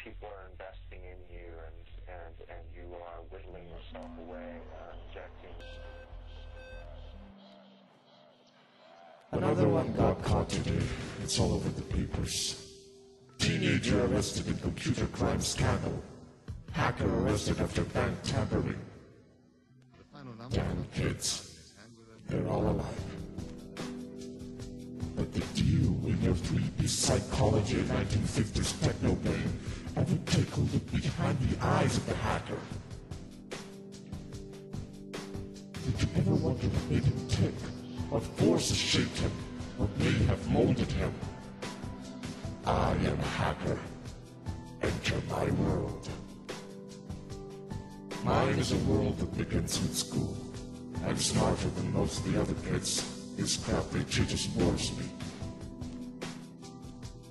people are investing in you, and you are whittling yourself away, injecting. Another one got caught today. It's all over the papers. Teenager arrested in computer crime scandal. Hacker arrested after bank tampering. Damn kids. They're all alive. But the deal with your 3-piece psychology in 1950s techno game, I would take a look behind the eyes of the hacker. Did you ever wonder what made him tick? What forces shaped him? What may have molded him? I am a hacker. Enter my world. Mine is a world that begins with school. I'm smarter than most of the other kids. This crap they teach us bores me.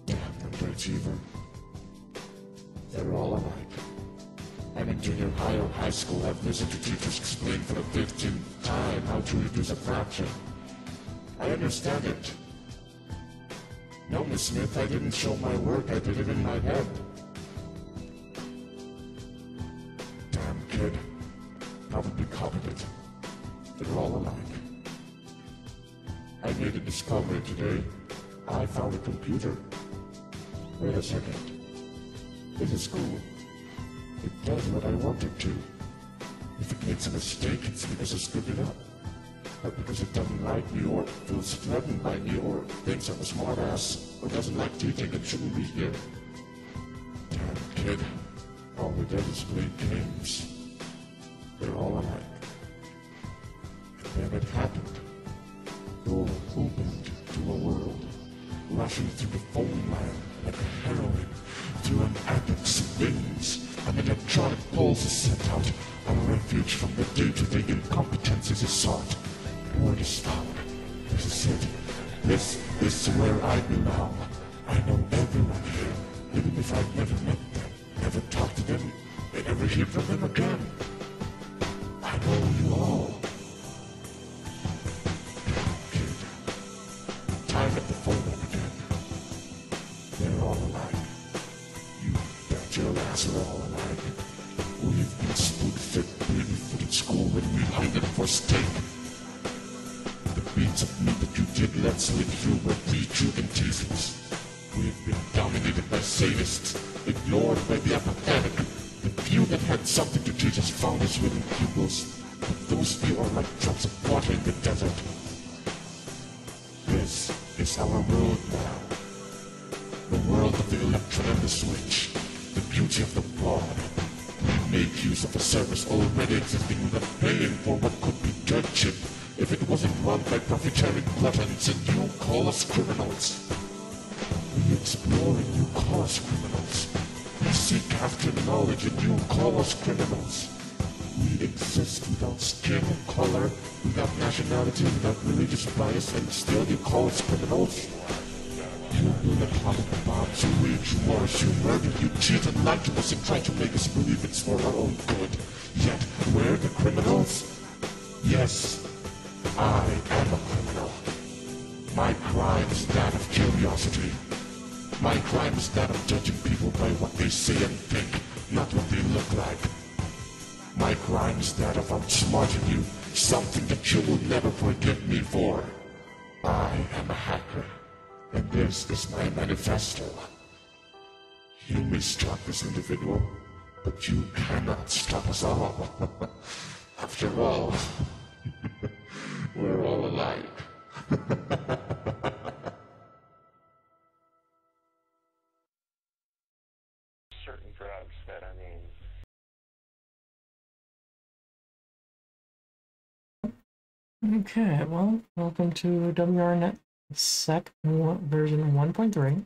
Damn underachiever. They're all alike. And in junior high or high school, I've listened to teachers explain for the 15th time how to reduce a fraction. I understand it. No, Miss Smith, I didn't show my work, I did it in my head. Damn kid. Probably copied it. They're all alike. I made a discovery today. I found a computer. Wait a second. This is cool. It does what I want it to. If it makes a mistake, it's because I screwed it up. Not because it doesn't like me, or feels threatened by me, or thinks I'm a smartass, or doesn't like teaching and shouldn't be here. Damn kid. All we did is play games. They're all alike. And then it happened. Door opened to a world, rushing through the phone line like a heroine, through an addict's veins. An electronic pulse is sent out, a refuge from the day-to-day incompetences is sought. Word is found. This is it. This is where I belong. I know everyone here, even if I've never met them, never talked to them, and never hear from them again. I know you all. Kid. Time at the phone up again. They're all alike. You bet your ass are all alike. We've been spoon-fed, baby-footed school when we hunted for steak. The beats of meat that you did let slip through were pre-chewed and tasteless. We've been dominated by sadists, ignored by the apathetic. The few that had something to teach us found us within pupils, but those few are like drops of water in the desert. This is our world now. The world of the electron and the switch. The beauty of the broad. We make use of a service already existing without paying for what could be dirt cheap if it wasn't run by profiteering gluttons, and you call us criminals. We explore and you call us criminals. We seek after knowledge and you call us criminals. We exist without skin and color, without nationality, without religious bias, and still you call us criminals? You build atomic bombs, you wage wars, you murder, you cheat and lie to us and try to make us believe it's for our own good. Yet, we're the criminals? Yes, I am a criminal. My crime is that of curiosity. My crime is that of judging people by what they say and think, not what they look like. My crime is that of outsmarting you, something that you will never forgive me for. I am a hacker, and this is my manifesto. You may stop this individual, but you cannot stop us all. After all, we're all alike. Certain drugs that, I mean... Okay, well, welcome to WRNET Sec version 1.3.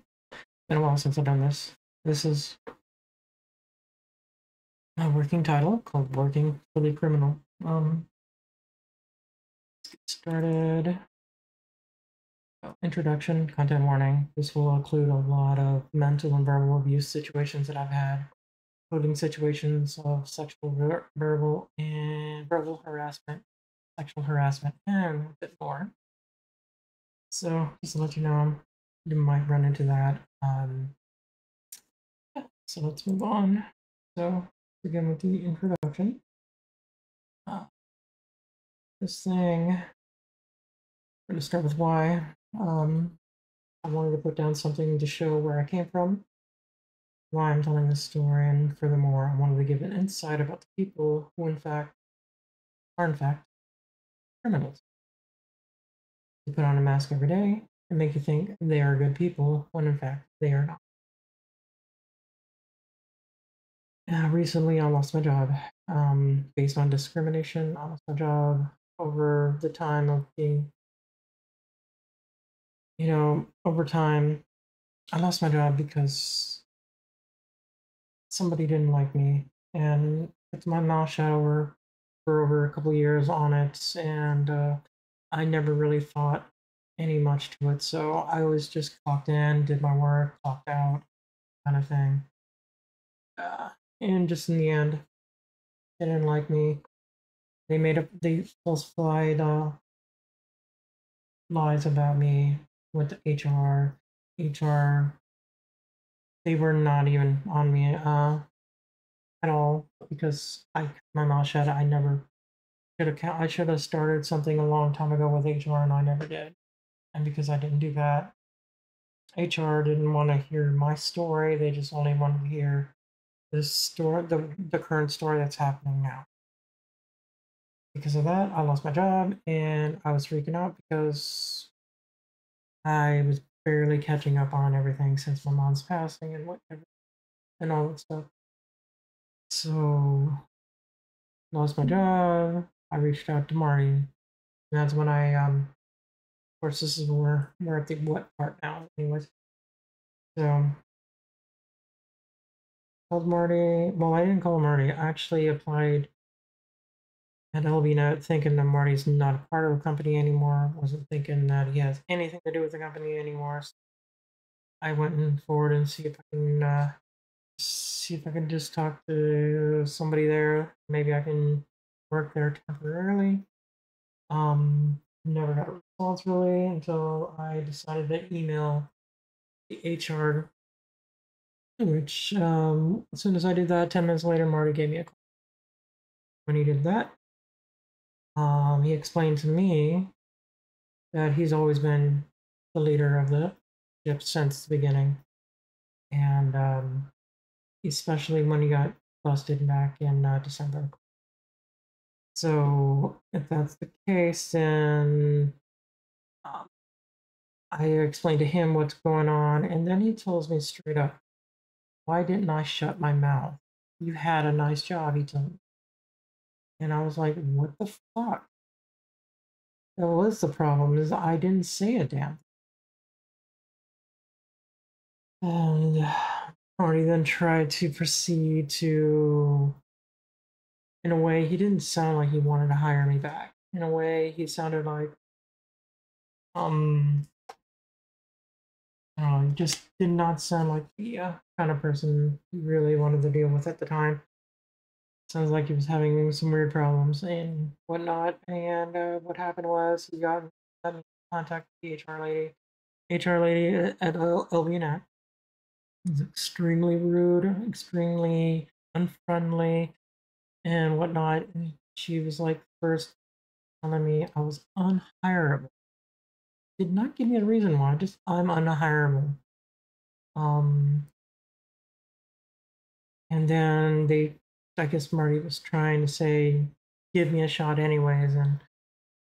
Been a while since I've done this. This is a working title called Working for the Criminal. Let's get started. Introduction, content warning. This will include a lot of mental and verbal abuse situations that I've had, including situations of sexual, verbal harassment, sexual harassment, and a bit more. So, just to let you know, you might run into that. Yeah, So let's move on. So begin with the introduction. This thing, we're going to start with why. I wanted to put down something to show where I came from, why I'm telling this story, and furthermore, I wanted to give an insight about the people who, in fact, are in fact criminals. They put on a mask every day and make you think they are good people when, in fact, they are not. Recently, I lost my job based on discrimination. I lost my job over the time of being, over time, I lost my job because somebody didn't like me, and it's my mouth shut for over a couple of years on it, and I never really thought any much to it. So I was just clocked in, did my work, clocked out, kind of thing. And just in the end, they didn't like me. They falsified lies about me with HR. HR, they were not even on me at all because I kept my mouth shut. I never I should have started something a long time ago with HR, and I never did. And because I didn't do that, HR didn't want to hear my story. They just only wanted to hear this story, the current story that's happening now. Because of that, I lost my job, and I was freaking out because I was barely catching up on everything since my mom's passing and whatever and all that stuff. So lost my job. I reached out to Marty. And that's when of course this is where we're at the what part now, anyways. So called Marty. Well, I didn't call Marty. I actually applied at WRNET thinking that Marty's not a part of the company anymore. Wasn't thinking that he has anything to do with the company anymore. So I went forward and see if I can just talk to somebody there. Maybe I can work there temporarily. Never got a response really until I decided to email the HR, which as soon as I did that, 10 minutes later, Marty gave me a call. When he did that, he explained to me that he's always been the leader of the ship since the beginning, and especially when he got busted back in December. So if that's the case, then I explained to him what's going on, and then he tells me straight up, why didn't I shut my mouth? You had a nice job, he told me. And I was like, what the fuck? That was the problem, is I didn't say a damn thing. And Marty then tried to proceed to, in a way, he didn't sound like he wanted to hire me back. In a way, he sounded like, he just did not sound like the kind of person he really wanted to deal with at the time. Sounds like he was having some weird problems and whatnot. And what happened was he got in contact with the HR lady. HR lady at LVNet was extremely rude, extremely unfriendly, and whatnot. And she was like first telling me I was unhireable. Did not give me a reason why, just I'm unhireable. And then I guess Marty was trying to say, give me a shot anyways, and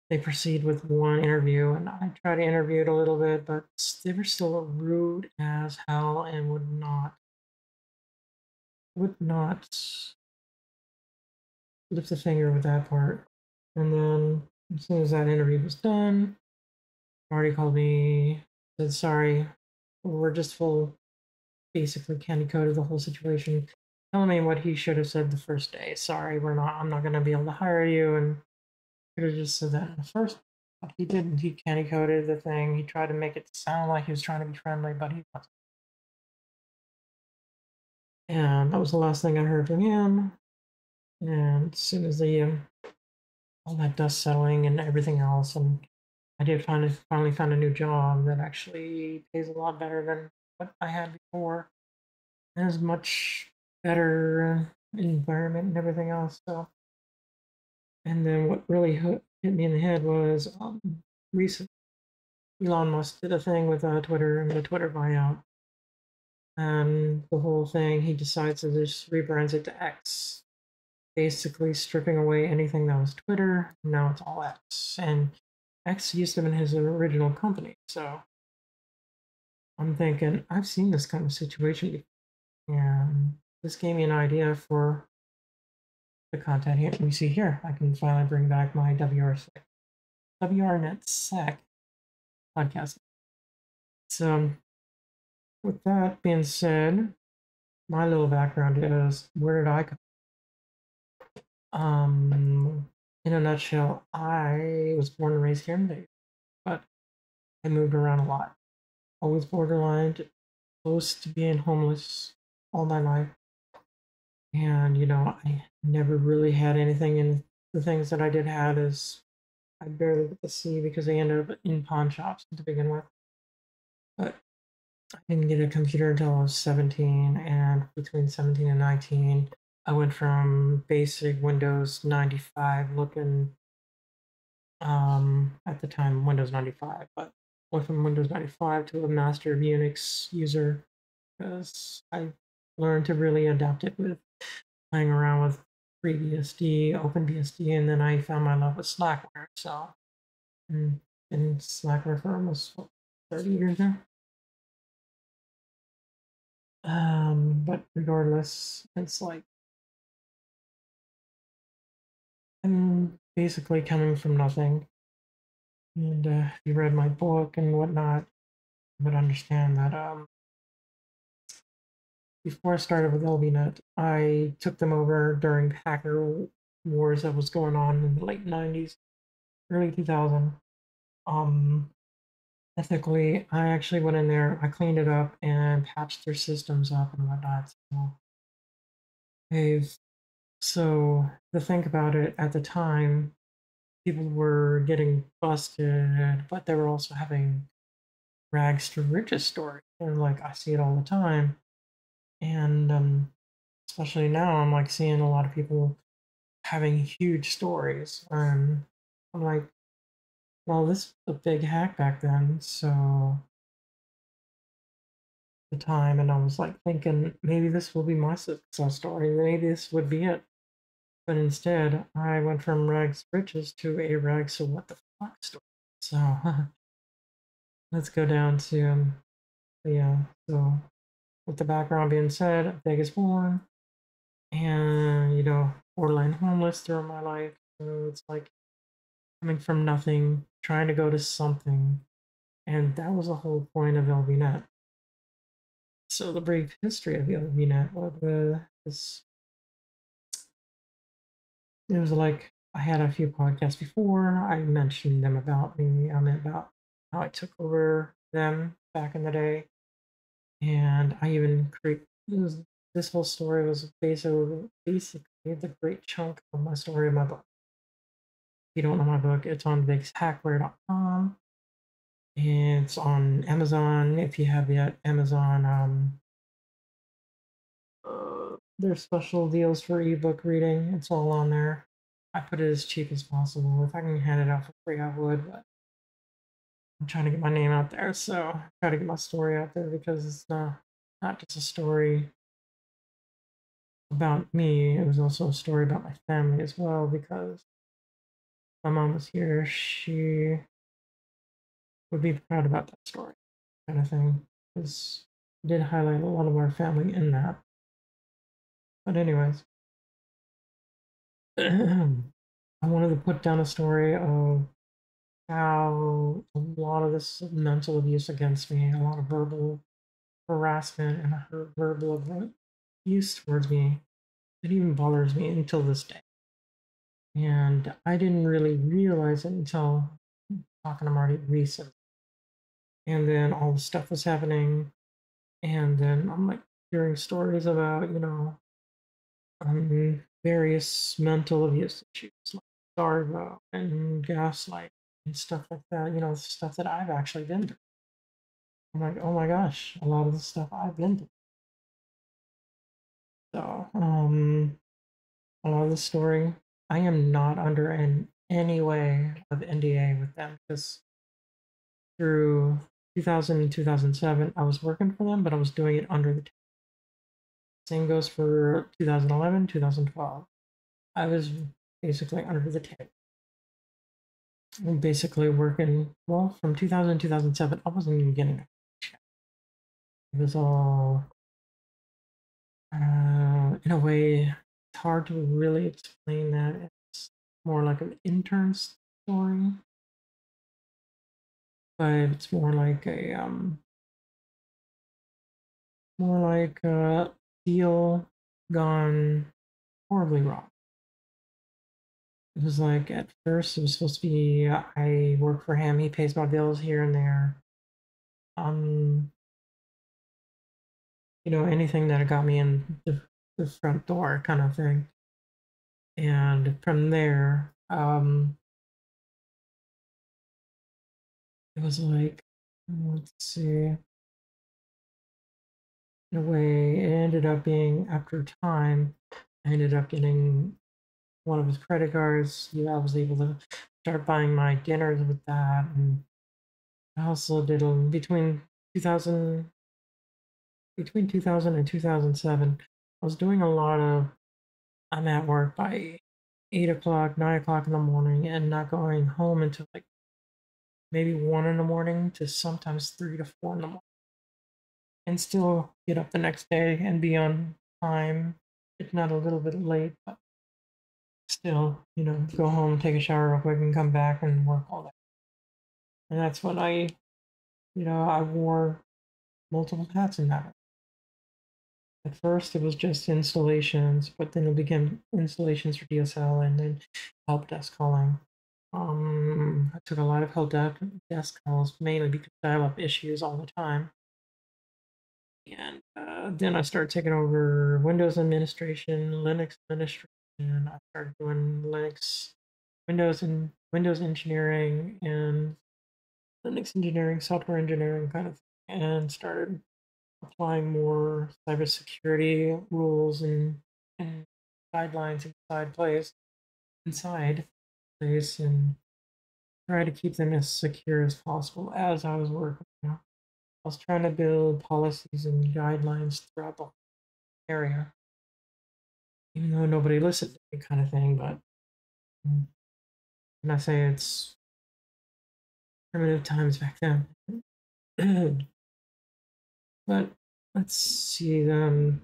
they proceed with one interview, and I tried to interview it a little bit, but they were still rude as hell and would not lift a finger with that part. And then as soon as that interview was done, Marty called me, said, sorry, we're just full, basically candy coated the whole situation, telling me what he should have said the first day. Sorry, I'm not going to be able to hire you, and could have just said that in the first. But he didn't. He candy coated the thing. He tried to make it sound like he was trying to be friendly, but he wasn't. And that was the last thing I heard from him. And as soon as all that dust settling and everything else, and I did finally found a new job that actually pays a lot better than what I had before. has much better environment and everything else. So, and then what really hit me in the head was recent Elon Musk did a thing with Twitter and the Twitter buyout, and the whole thing he decides to just rebrands it to X, basically stripping away anything that was Twitter. Now it's all X, and X used to be his original company. So I'm thinking I've seen this kind of situation before, and this gave me an idea for the content here we see here. I can finally bring back my WRNET SEC podcast. So with that being said, my little background is where did I come? In a nutshell, I was born and raised here in Vegas, but I moved around a lot. Always borderline, close to being homeless all my life. And, I never really had anything. And the things that I did have is I barely get to see because they ended up in pawn shops to begin with. But I didn't get a computer until I was 17. And between 17 and 19, I went from basic Windows 95 looking, at the time, Windows 95, but went from Windows 95 to a master of Unix user because I learned to really adapt it with playing around with FreeBSD, OpenBSD, and then I found my love with Slackware. So, and been Slackware for almost 30 years now. But regardless, it's like I'm basically coming from nothing. And if you read my book and whatnot, you would understand that before I started with LVNet, I took them over during hacker wars that was going on in the late 90s, early 2000. Ethically, I actually went in there, I cleaned it up and patched their systems up and whatnot. So to think about it, at the time, people were getting busted, but they were also having rags to riches stories. And like I see it all the time. And especially now, I'm like seeing a lot of people having huge stories. And I'm like, well, this was a big hack back then. So the time, and I was like thinking maybe this will be my success story. Maybe this would be it. But instead, I went from rags to riches to a rags to what the fuck story. So let's go down to yeah. So with the background being said, Vegas born, and borderline homeless throughout my life. So it's like coming from nothing, trying to go to something, and that was the whole point of LVNet. So the brief history of LVNet was it was like I had a few podcasts before. I mentioned them about me. I meant about how I took over them back in the day, and I even create this whole story was basically the great chunk of my story in my book. If you don't know my book, it's on VegasHackware.com. It's on Amazon. If you have yet, Amazon. There's special deals for ebook reading. It's all on there. I put it as cheap as possible. If I can hand it out for free, I would. But I'm trying to get my name out there, so try to get my story out there because it's not just a story about me. It was also a story about my family as well because my mom was here. She would be proud about that story, kind of thing, because it did highlight a lot of our family in that. But anyways, I wanted to put down a story of how a lot of this mental abuse against me, a lot of verbal harassment and verbal abuse towards me, it even bothers me until this day. And I didn't really realize it until talking to Marty recently. And then all the stuff was happening. And then I'm like hearing stories about, various mental abuse issues like Darvo and gaslight and stuff like that, stuff that I've actually been through. I'm like, oh my gosh, a lot of the stuff I've been through. So, a lot of the story, I am not under any way of NDA with them because through 2000 and 2007, I was working for them, but I was doing it under the same goes for 2011, 2012. I was basically under the table. I'm basically working, well, from 2000 to 2007, I wasn't even getting a check. It was all, in a way, it's hard to really explain that. It's more like an intern story, but it's more like a deal gone horribly wrong. It was like at first it was supposed to be I work for him, he pays my bills here and there. Um, anything that got me in the front door kind of thing. And from there, it was like, let's see, in a way, it ended up being after time, I ended up getting one of his credit cards. I was able to start buying my dinners with that. And I also did between 2000 and 2007, I was doing a lot of, I'm at work by 8 o'clock, 9 o'clock in the morning, and not going home until like maybe 1 in the morning to sometimes 3 to 4 in the morning. And still get up the next day and be on time, if not a little bit late, but still, go home, take a shower real quick, and come back and work all day. And that's when I wore multiple hats in that. At first, it was just installations, but then it became installations for DSL and then help desk calling. I took a lot of help desk calls, mainly because dial-up issues all the time. And then I started taking over Windows administration, Linux administration. I started doing Windows engineering, and Linux engineering, software engineering kind of thing, and started applying more cybersecurity rules and guidelines inside place and try to keep them as secure as possible as I was working. I was trying to build policies and guidelines throughout the area, even though nobody listened to me, kind of thing. But when I say it's primitive times back then, but let's see, about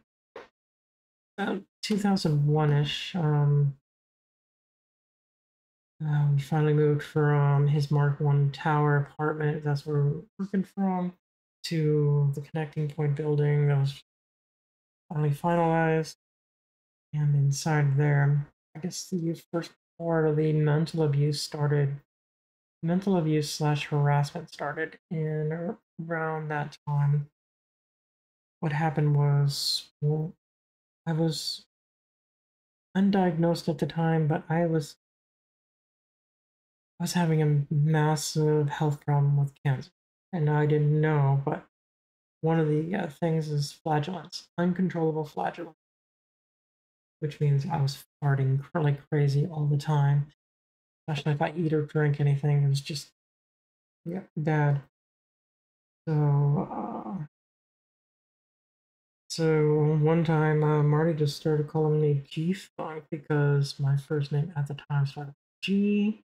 2001-ish, we finally moved from his Mark One tower apartment. That's where we're working from, to the connecting point building that was finally finalized. And inside there, I guess the first part of the mental abuse started. Mental abuse slash harassment started in around that time. What happened was, well, I was undiagnosed at the time, but I was having a massive health problem with cancer, and I didn't know. But one of the things is flatulence, uncontrollable flatulence, which means I was farting like crazy all the time, especially if I eat or drink anything. It was just bad. So, so one time, Marty just started calling me G-Funk because my first name at the time started with G,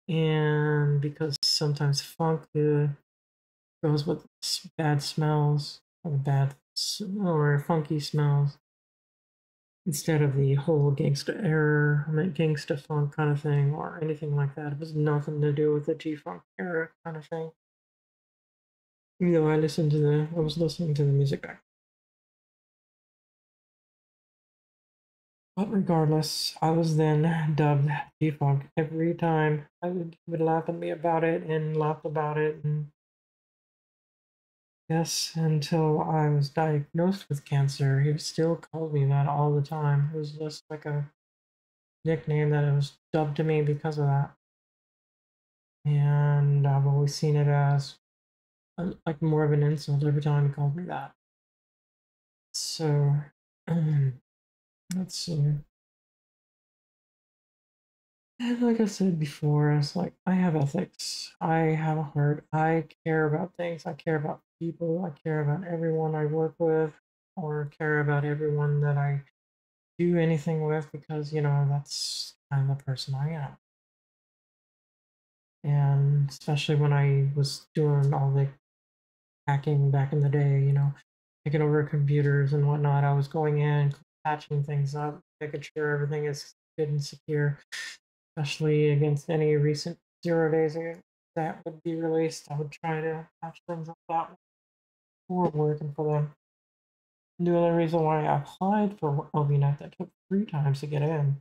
and because sometimes funk goes with bad smells or funky smells instead of the whole gangsta era, gangsta funk kind of thing or anything like that. It was nothing to do with the G-Funk era kind of thing. Even though I was listening to the music back. But regardless, I was then dubbed G-Funk every time. He would laugh at me about it and laugh about it, and yes, until I was diagnosed with cancer, he still called me that all the time. It was just like a nickname that was dubbed to me because of that. And I've always seen it as like more of an insult every time he called me that. So Let's see. And like I said before, it's like I have ethics. I have a heart. I care about things. I care about people. I care about everyone I work with or care about everyone that I do anything with because, that's kind of the person I am. And especially when I was doing all the hacking back in the day, taking over computers and whatnot, I was going in, patching things up, making sure everything is good and secure, especially against any recent 0 days that would be released. I would try to patch things up that before working for them. The only reason why I applied for LVNet that took 3 times to get in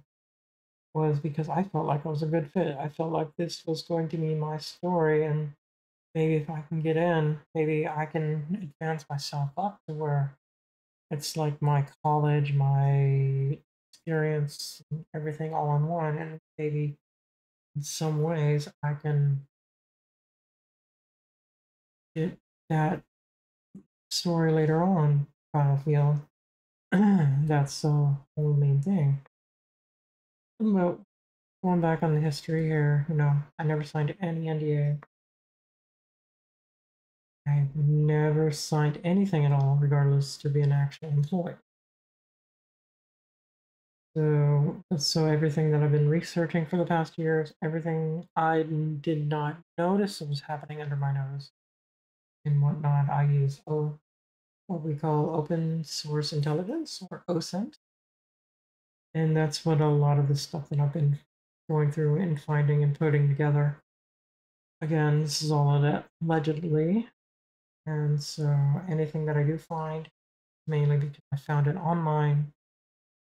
was because I felt like I was a good fit. I felt like this was going to be my story, and maybe if I can get in, maybe I can advance myself up to where it's like my college, my experience, everything all in one, and maybe in some ways I can get that story later on kind of feel. That's the whole main thing. But going back on the history here, I never signed any NDA. I've never signed anything at all, regardless to be an actual employee. So everything that I've been researching for the past years, everything I did not notice was happening under my nose and whatnot. I use what we call open source intelligence, or OSINT, and that's what a lot of the stuff that I've been going through and finding and putting together. Again, this is all allegedly, and so anything that I do find, mainly because I found it online,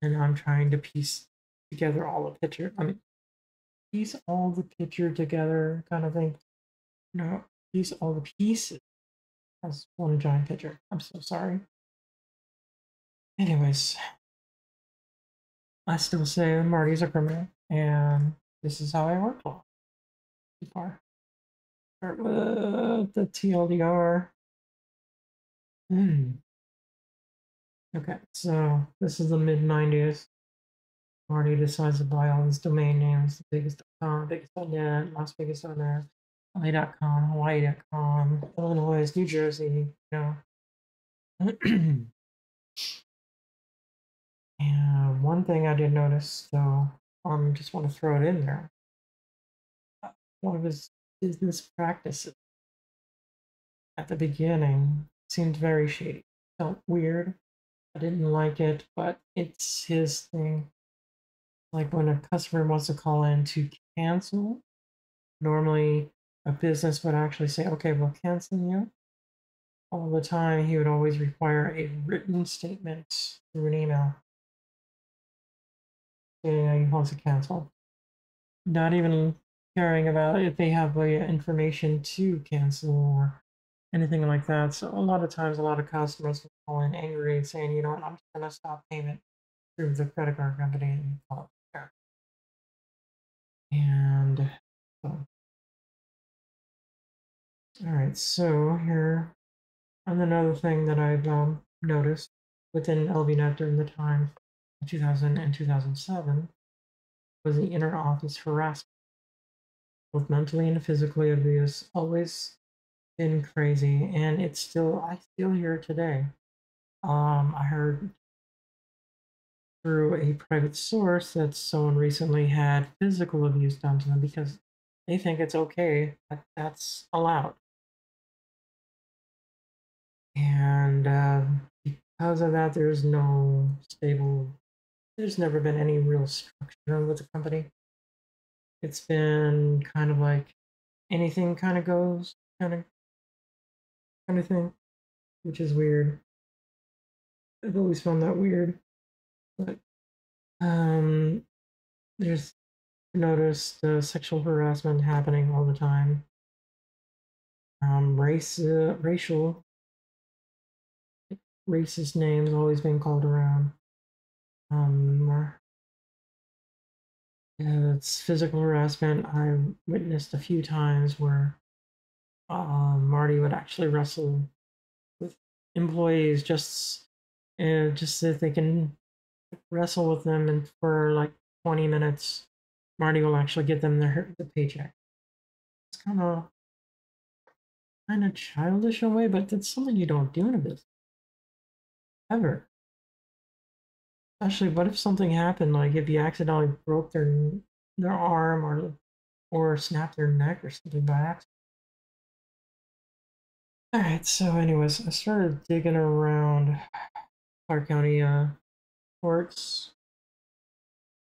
and I'm trying to piece together all the picture. I mean, piece all the picture together, kind of thing. No, piece all the pieces as one giant picture. I'm so sorry. Anyways, I still say Marty's a criminal, and this is how I work law so far. Start with the TLDR. Okay, so this is the mid 90s. Marty decides to buy all these domain names, the biggest .com, biggest .net, Las Vegas .net, LA.com, Hawaii.com, Illinois, New Jersey, And one thing I did notice, though, just want to throw it in there. One of his business practices at the beginning seemed very shady. Felt weird. I didn't like it, but it's his thing. Like when a customer wants to call in to cancel, normally a business would actually say, okay, we'll cancel you. All the time, he would always require a written statement through an email saying he wants to cancel. Not even caring about if they have the information to cancel or anything like that. So a lot of times, a lot of customers will call in angry and saying, you know what, I'm just going to stop payment through the credit card company and call it there. And so, all right, so here, and another thing that I've noticed within LVNet during the time of 2000 and 2007 was the inner office harassment, both mentally and physically abuse, always been crazy, and I still hear it today. I heard through a private source that someone recently had physical abuse done to them because they think it's okay, that's allowed. And because of that, there's never been any real structure with the company. It's been kind of like anything kind of goes, kind of thing, which is weird. I've always found that weird. But there's noticed sexual harassment happening all the time. Racial, racist names always being called around. It's physical harassment. I witnessed a few times where Marty would actually wrestle with employees just so that they can wrestle with them, and for like 20 minutes, Marty will actually get them the paycheck. It's kind of childish in a way, but it's something you don't do in a business ever. Especially, what if something happened, like if you accidentally broke their arm or snapped their neck or something by accident. All right, so anyways, I started digging around Clark County courts,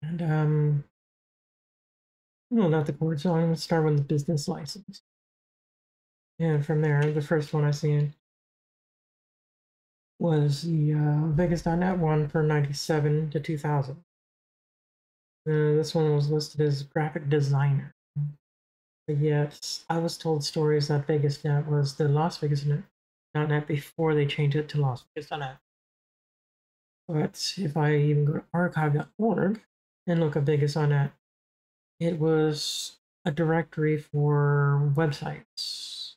and no, not the courts. So I'm gonna start with the business license, and from there, the first one I seen was the Vegas.net one for 97 to 2000. This one was listed as graphic designer. But yet, I was told stories that Vegas.net was the Las Vegas.net before they changed it to Las Vegas.net. But if I even go to archive.org and look at Vegas.net, it was a directory for websites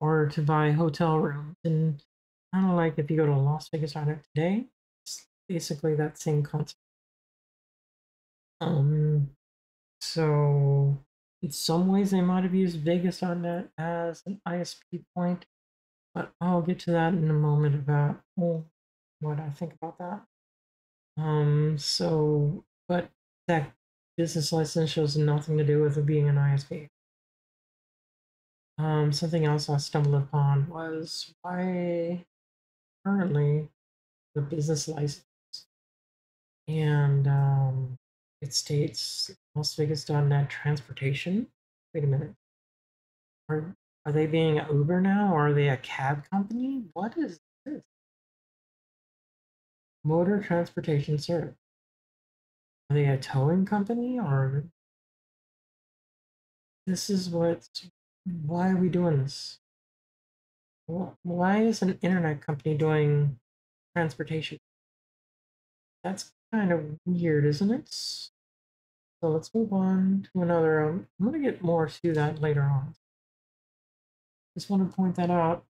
or to buy hotel rooms. And kind of like if you go to LasVegas.net today, it's basically that same concept. So in some ways they might have used Vegas.net as an ISP point, but I'll get to that in a moment about what I think about that. But that business license shows nothing to do with it being an ISP. Something else I stumbled upon was why currently the business license and it states Las Vegas.net transportation. Wait a minute. Are they being an Uber now, or are they a cab company? What is this? Motor transportation service. Are they a towing company, or this is what? Why are we doing this? Why is an internet company doing transportation? That's kind of weird, isn't it? So let's move on to another. I'm going to get more to that later on. Just want to point that out.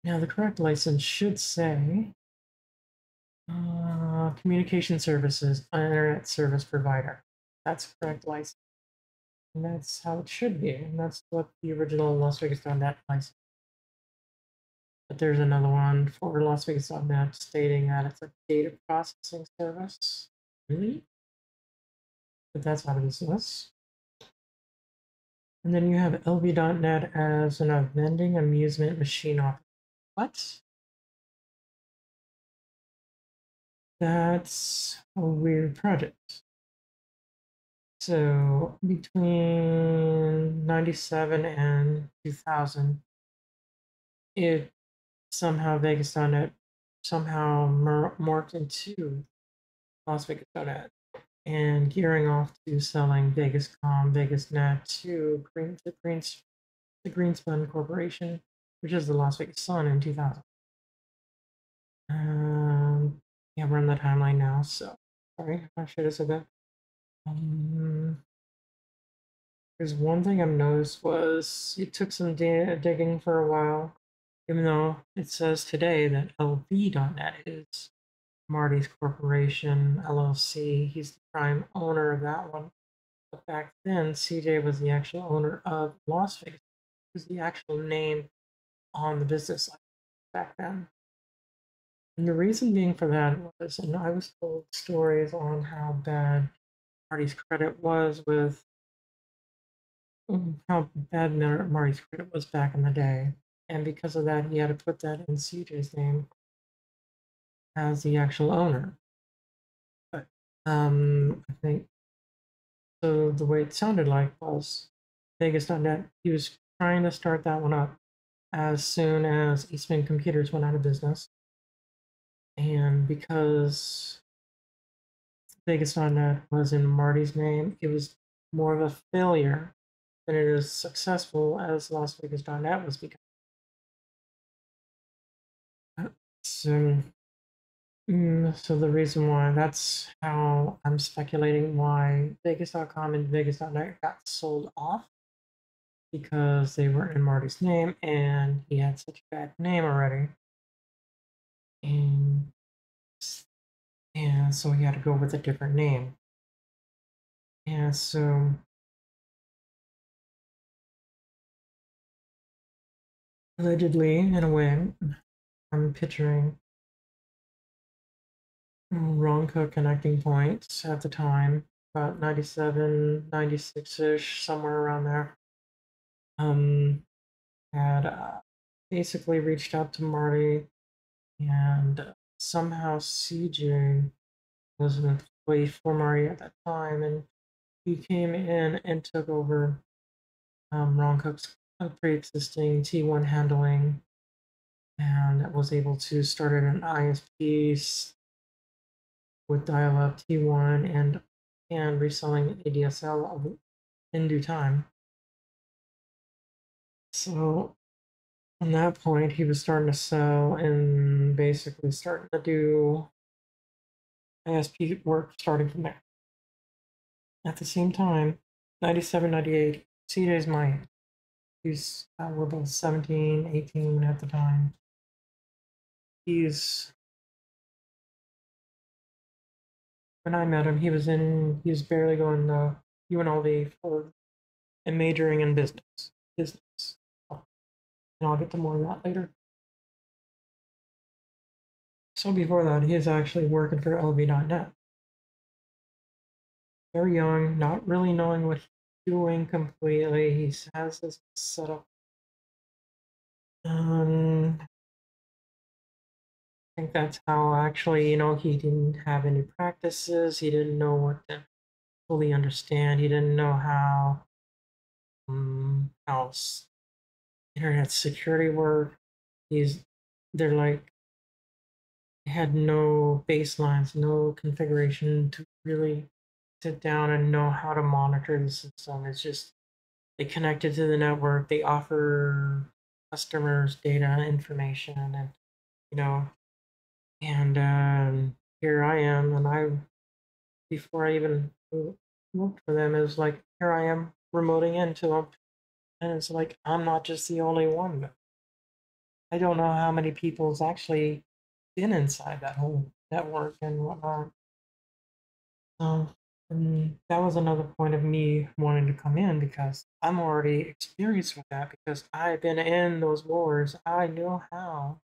Now, the correct license should say communication services, internet service provider. That's correct license. And that's how it should be. And that's what the original Las Vegas.net license. But there's another one for Las Vegas.net stating that it's a data processing service. Really? But that's not a business. And then you have LV.net as a vending amusement machine operator. What? That's a weird project. So between 97 and 2000, it somehow Vegas.net somehow morphed into Las Vegas.net and gearing off to selling Vegas.com, Vegas.net to the Greenspun Corporation, which is the Las Vegas Sun in 2000. Yeah, we're on the timeline now, so sorry, I should have said that. There's one thing I've noticed was it took some digging for a while, even though it says today that LV.net is Marty's Corporation, LLC. He's the prime owner of that one. But back then, CJ was the actual owner of Las Vegas. It was the actual name on the business license back then. And the reason being for that was, and I was told stories on how bad Marty's credit was with how bad Marty's credit was back in the day. And because of that, he had to put that in CJ's name as the actual owner. But I think so. The way it sounded like was Vegas.net. He was trying to start that one up as soon as Eastman Computers went out of business. And because Vegas.net was in Marty's name, it was more of a failure than it is successful as Las Vegas.net was becoming. So the reason why, that's how I'm speculating why Vegas.com and Vegas.net got sold off, because they weren't in Marty's name and he had such a bad name already. And and so he had to go with a different name. And so allegedly, in a way, I'm picturing wrong code connecting points at the time, about 97, 96-ish, somewhere around there. Had basically reached out to Marty, and somehow CJ was an employee for Marty at that time, and he came in and took over Ron Cook's pre-existing T1 handling, and was able to start an ISP with dial-up T1 and reselling ADSL in due time. So on that point, he was starting to sell and basically starting to do ISP work starting from there. At the same time, 97, 98, CJ's my age. He's, we're both 17, 18 at the time. When I met him, he was barely going to UNLV and majoring in business. And I'll get to more of that later. So before that, he was actually working for LV.net. Very young, not really knowing what he's doing completely. He has this setup. I think that's how actually, he didn't have any practices. He didn't know what to fully understand. He didn't know how internet security worked. They're like, had no baselines, no configuration to really sit down and know how to monitor the system. It's just they connected to the network, they offer customers data information, and you know, and here I am, and before I even worked for them, it was like here I am remoting into them, and it's like I'm not just the only one. I don't know how many people's actually been inside that whole network and whatnot. And that was another point of me wanting to come in because I'm already experienced with that because I've been in those wars. I know how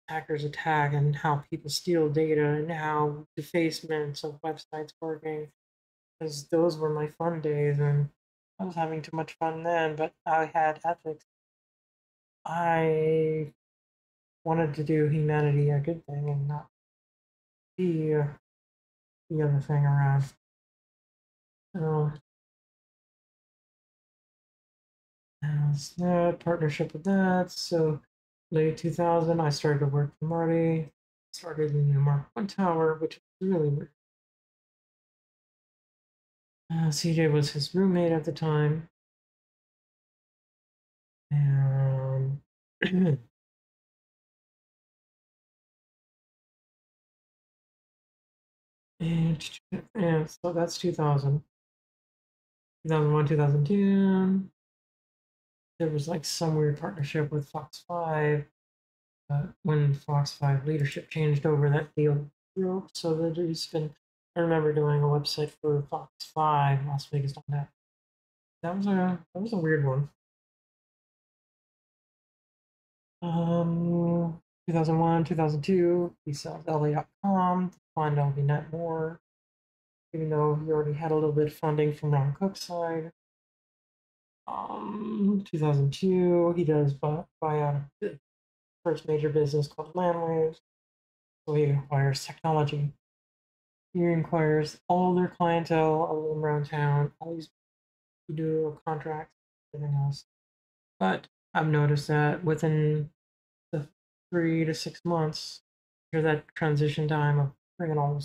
hackers attack and how people steal data and how defacements of websites working. Because those were my fun days and I was having too much fun then, but I had ethics. I wanted to do humanity a good thing and not be the other thing around. So as that partnership with that. So late 2000, I started to work for Marty. Started in the Mark 1 tower, which was really weird. CJ was his roommate at the time. And and so that's 2000. 2001, 2002. There was like some weird partnership with Fox 5. When Fox 5 leadership changed over, that deal broke. So there's been, I remember doing a website for Fox 5, Las Vegas.net. That was a weird one. 2001, 2002, he sells LA.com, find LVNet more, even though he already had a little bit of funding from Ron Cook's side. 2002, he does buy out a first major business called Landwaves. So he acquires technology. He acquires all their clientele, all of them around town, all these who do contracts, everything else. But I've noticed that within the 3 to 6 months, after that transition time of bringing all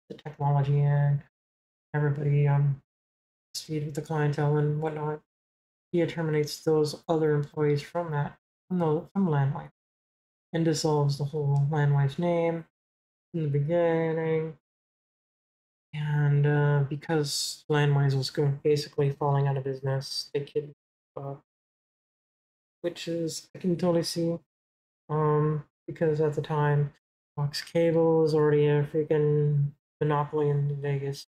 the technology in, everybody speed with the clientele and whatnot, he terminates those other employees from Landwife and dissolves the whole Landwife's name in the beginning. And because Landwise was basically falling out of business, they kidnapped, which is I can totally see, because at the time, Fox Cable is already a freaking monopoly in Vegas.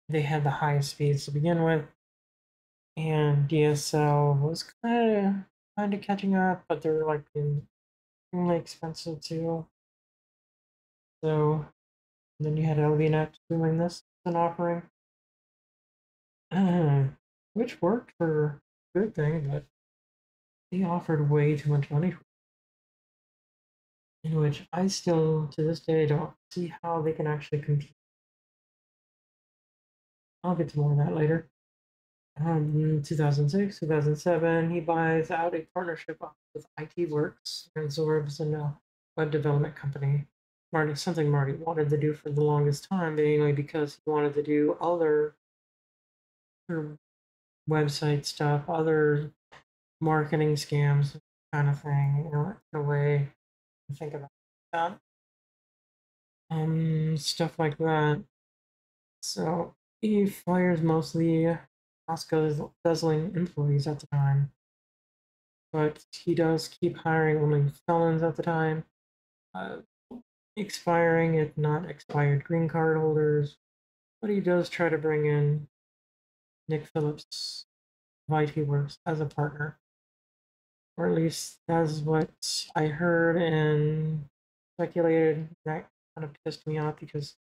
They had the highest speeds to begin with, and DSL was kind of catching up, but they're like being extremely expensive too. So then you had LVNet doing this as an offering, which worked for a good thing, but they offered way too much money, in which I still to this day don't see how they can actually compete. I'll get to more of that later. 2006, 2007, he buys out a partnership with IT Works and absorbs a web development company. Something Marty wanted to do for the longest time, mainly because he wanted to do other website stuff, other marketing scams, kind of thing, in a way to think about that. Stuff like that. So he fires mostly guzzling employees at the time, but he does keep hiring only felons at the time, uh, expiring, if not expired, green card holders. But he does try to bring in Nick Phillips of IT Works as a partner, or at least that's what I heard and speculated. That kind of pissed me off because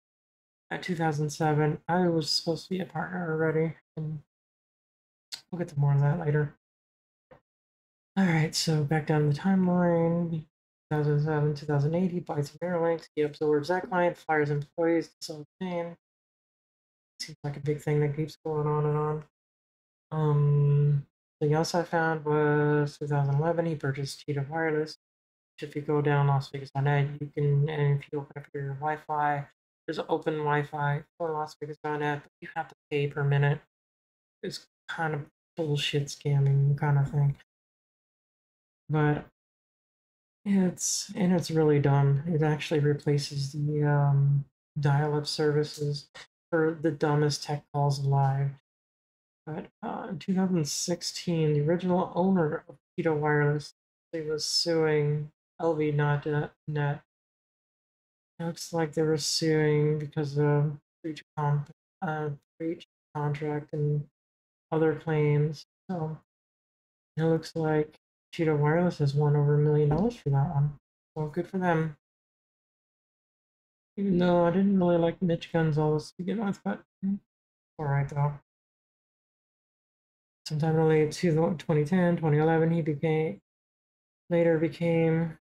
at 2007, I was supposed to be a partner already, and we'll get to more of that later. Alright, so back down the timeline. 2007, 2008, he buys Mirrorlinks, he absorbs that client, fires employees to sell pain. Seems like a big thing that keeps going on and on. Something else I found was 2011, he purchased Cheetah Wireless. If you go down LasVegas.net, you can, and if you open up your Wi-Fi, there's open Wi-Fi for LasVegas.net, but you have to pay per minute. It's kind of bullshit scamming kind of thing. But it's really dumb. It actually replaces the dial-up services for the dumbest tech calls alive. But in 2016, the original owner of Cheetah Wireless was suing LV.net. Looks like they were suing because of breach breach contract and other claims. So it looks like Cheetah Wireless has won over $1 million for that one. So good for them. Even though I didn't really like Mitch Gonzalez to begin with, but alright though. Sometime related to 2010, 2011, he later became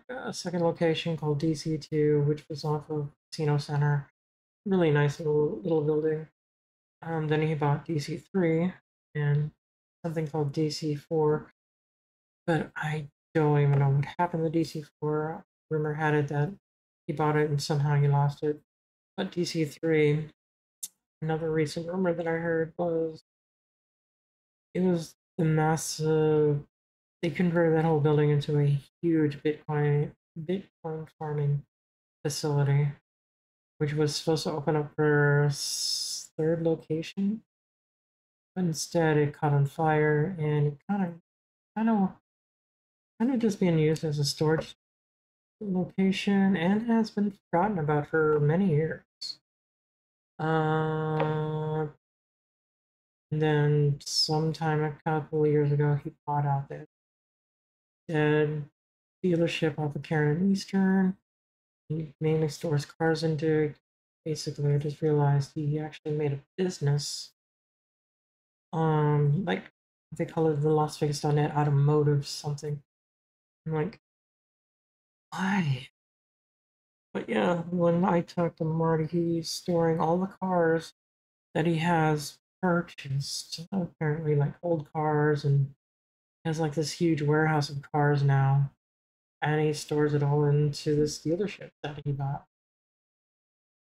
a second location called DC2, which was off of Casino Center. Really nice little building. Then he bought DC3 and something called DC4, but I don't even know what happened to DC4. Rumor had it that he bought it and somehow he lost it. But DC3, another recent rumor that I heard was it was the massive. They converted that whole building into a huge Bitcoin farming facility, which was supposed to open up for third location, but instead it caught on fire and it kind of just being used as a storage location and has been forgotten about for many years. And then sometime a couple of years ago, he bought out that dead dealership off of Karen and Eastern. He mainly stores cars into. Basically, I just realized he actually made a business. Like they call it the Las Vegas.net automotive something. I'm like, why? But yeah, when I talked to Marty, he's storing all the cars that he has purchased, apparently like old cars, and has like this huge warehouse of cars now, and he stores it all into this dealership that he bought.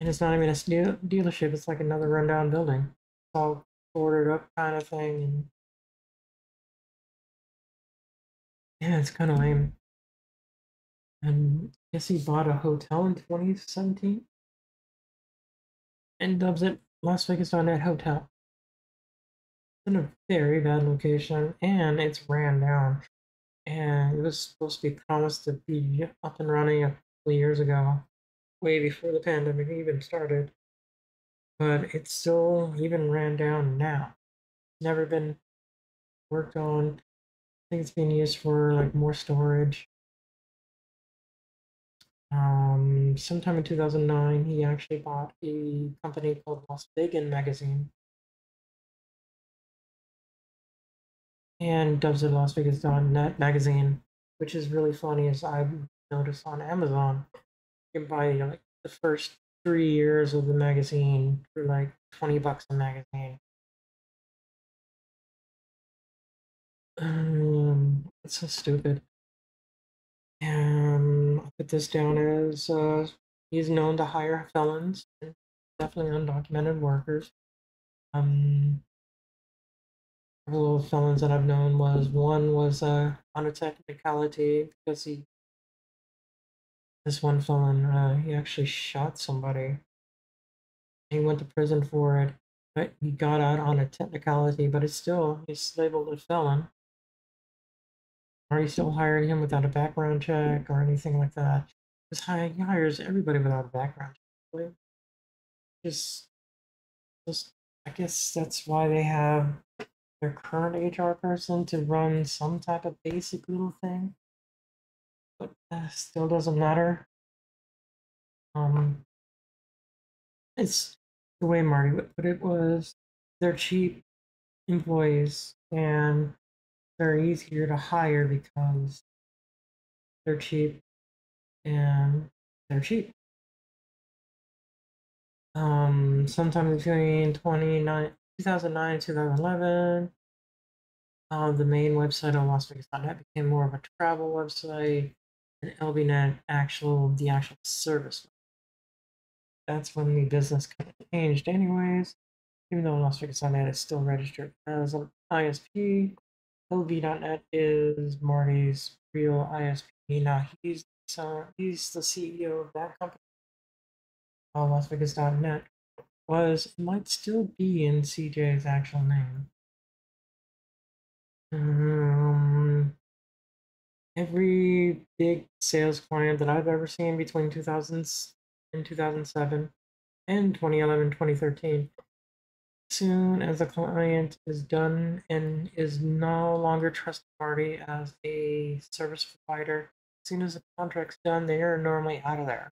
And it's not even a dealership; it's like another rundown building. It's all boarded up kind of thing, and yeah, it's kind of lame. And I guess he bought a hotel in 2017 and dubs it Las Vegas.net Hotel. It's in a very bad location, and it's ran down. And it was supposed to be promised to be up and running couple of years ago, way before the pandemic even started. But it still even ran down now. Never been worked on. I think it's being used for like more storage. Sometime in 2009, he actually bought a company called Las Vegas Magazine and dubs it LasVegas.net magazine, which is really funny as I've noticed on Amazon. You can buy like the first 3 years of the magazine for like $20 a magazine. It's so stupid. I put this down as he's known to hire felons, definitely undocumented workers. A couple of felons that I've known was one was on a technicality because this one felon he actually shot somebody. He went to prison for it, but he got out on a technicality. But it's still he's labeled a felon. Are you still hiring him without a background check or anything like that? Because he hires everybody without a background check. Just I guess that's why they have their current HR person to run some type of basic little thing, but still doesn't matter. It's the way Marty would put it was they're cheap employees and they're easier to hire because they're cheap and they're cheap. Sometime between 2009 and 2011, the main website on LasVegas.net became more of a travel website, and LBNet the actual service. That's when the business kind of changed, anyways. Even though LasVegas.net is still registered as an ISP, LV.net is Marty's real ISP. Now he's the CEO of that company. LasVegas.net might still be in CJ's actual name. Every big sales client that I've ever seen between 2000s and 2007 and 2011, 2013, as soon as a client is done and is no longer trusted Marty as a service provider, as soon as the contract's done, they are normally out of there.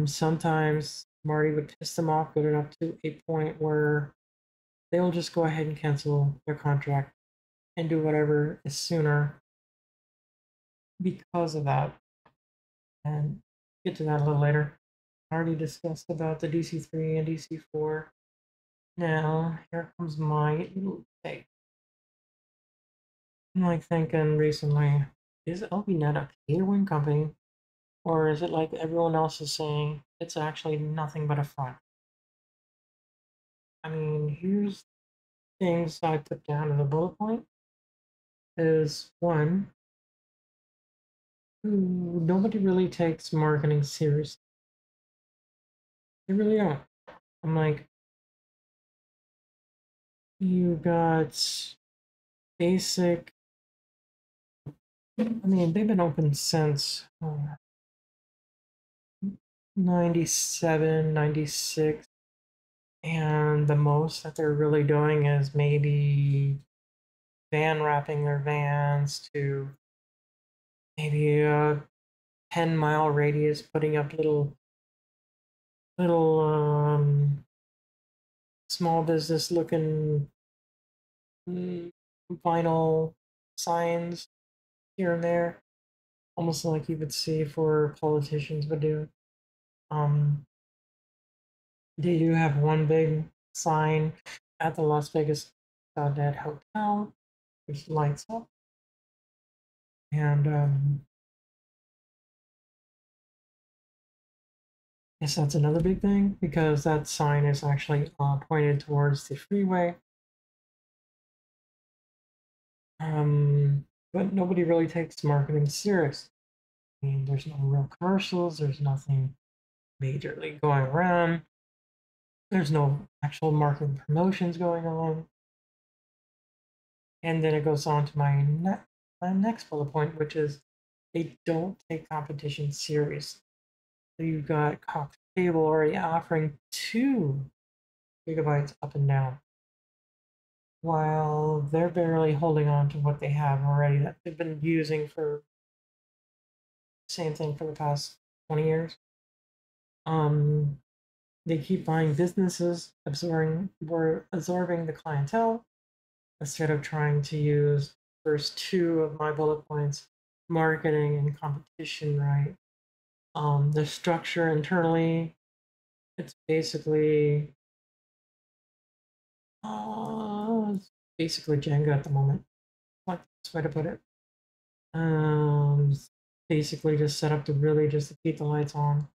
Sometimes Marty would piss them off good enough to a point where they'll just go ahead and cancel their contract and do whatever is sooner because of that. And get to that a little later. I already discussed about the DC3 and DC4. Now, here comes my little take. I'm like thinking recently, is LBNet a pay-to-win company? Or is it like everyone else is saying, it's actually nothing but a front? I mean, here's things I put down in the bullet point. Is one, nobody really takes marketing seriously. They really don't. I'm like, you got basic. I mean, they've been open since 97, 96. And the most that they're really doing is maybe van wrapping their vans to maybe a 10-mile radius, putting up little small business looking vinyl signs here and there, almost like you would see for politicians would do. They do have one big sign at the Las Vegas.net hotel, which lights up. And I guess that's another big thing because that sign is actually pointed towards the freeway. But nobody really takes marketing serious. I mean, there's no real commercials, there's nothing majorly going around, there's no actual marketing promotions going on. And then it goes on to my next bullet point, which is they don't take competition seriously. So you've got Cox Cable already offering 2 GB up and down, while they're barely holding on to what they have already that they've been using for the same thing for the past 20 years. They keep buying businesses, absorbing the clientele, instead of trying to use the first 2 of my bullet points, marketing and competition, right? The structure internally, it's basically Jenga at the moment. Like that's the way to put it. Basically just set up to really just to keep the lights on.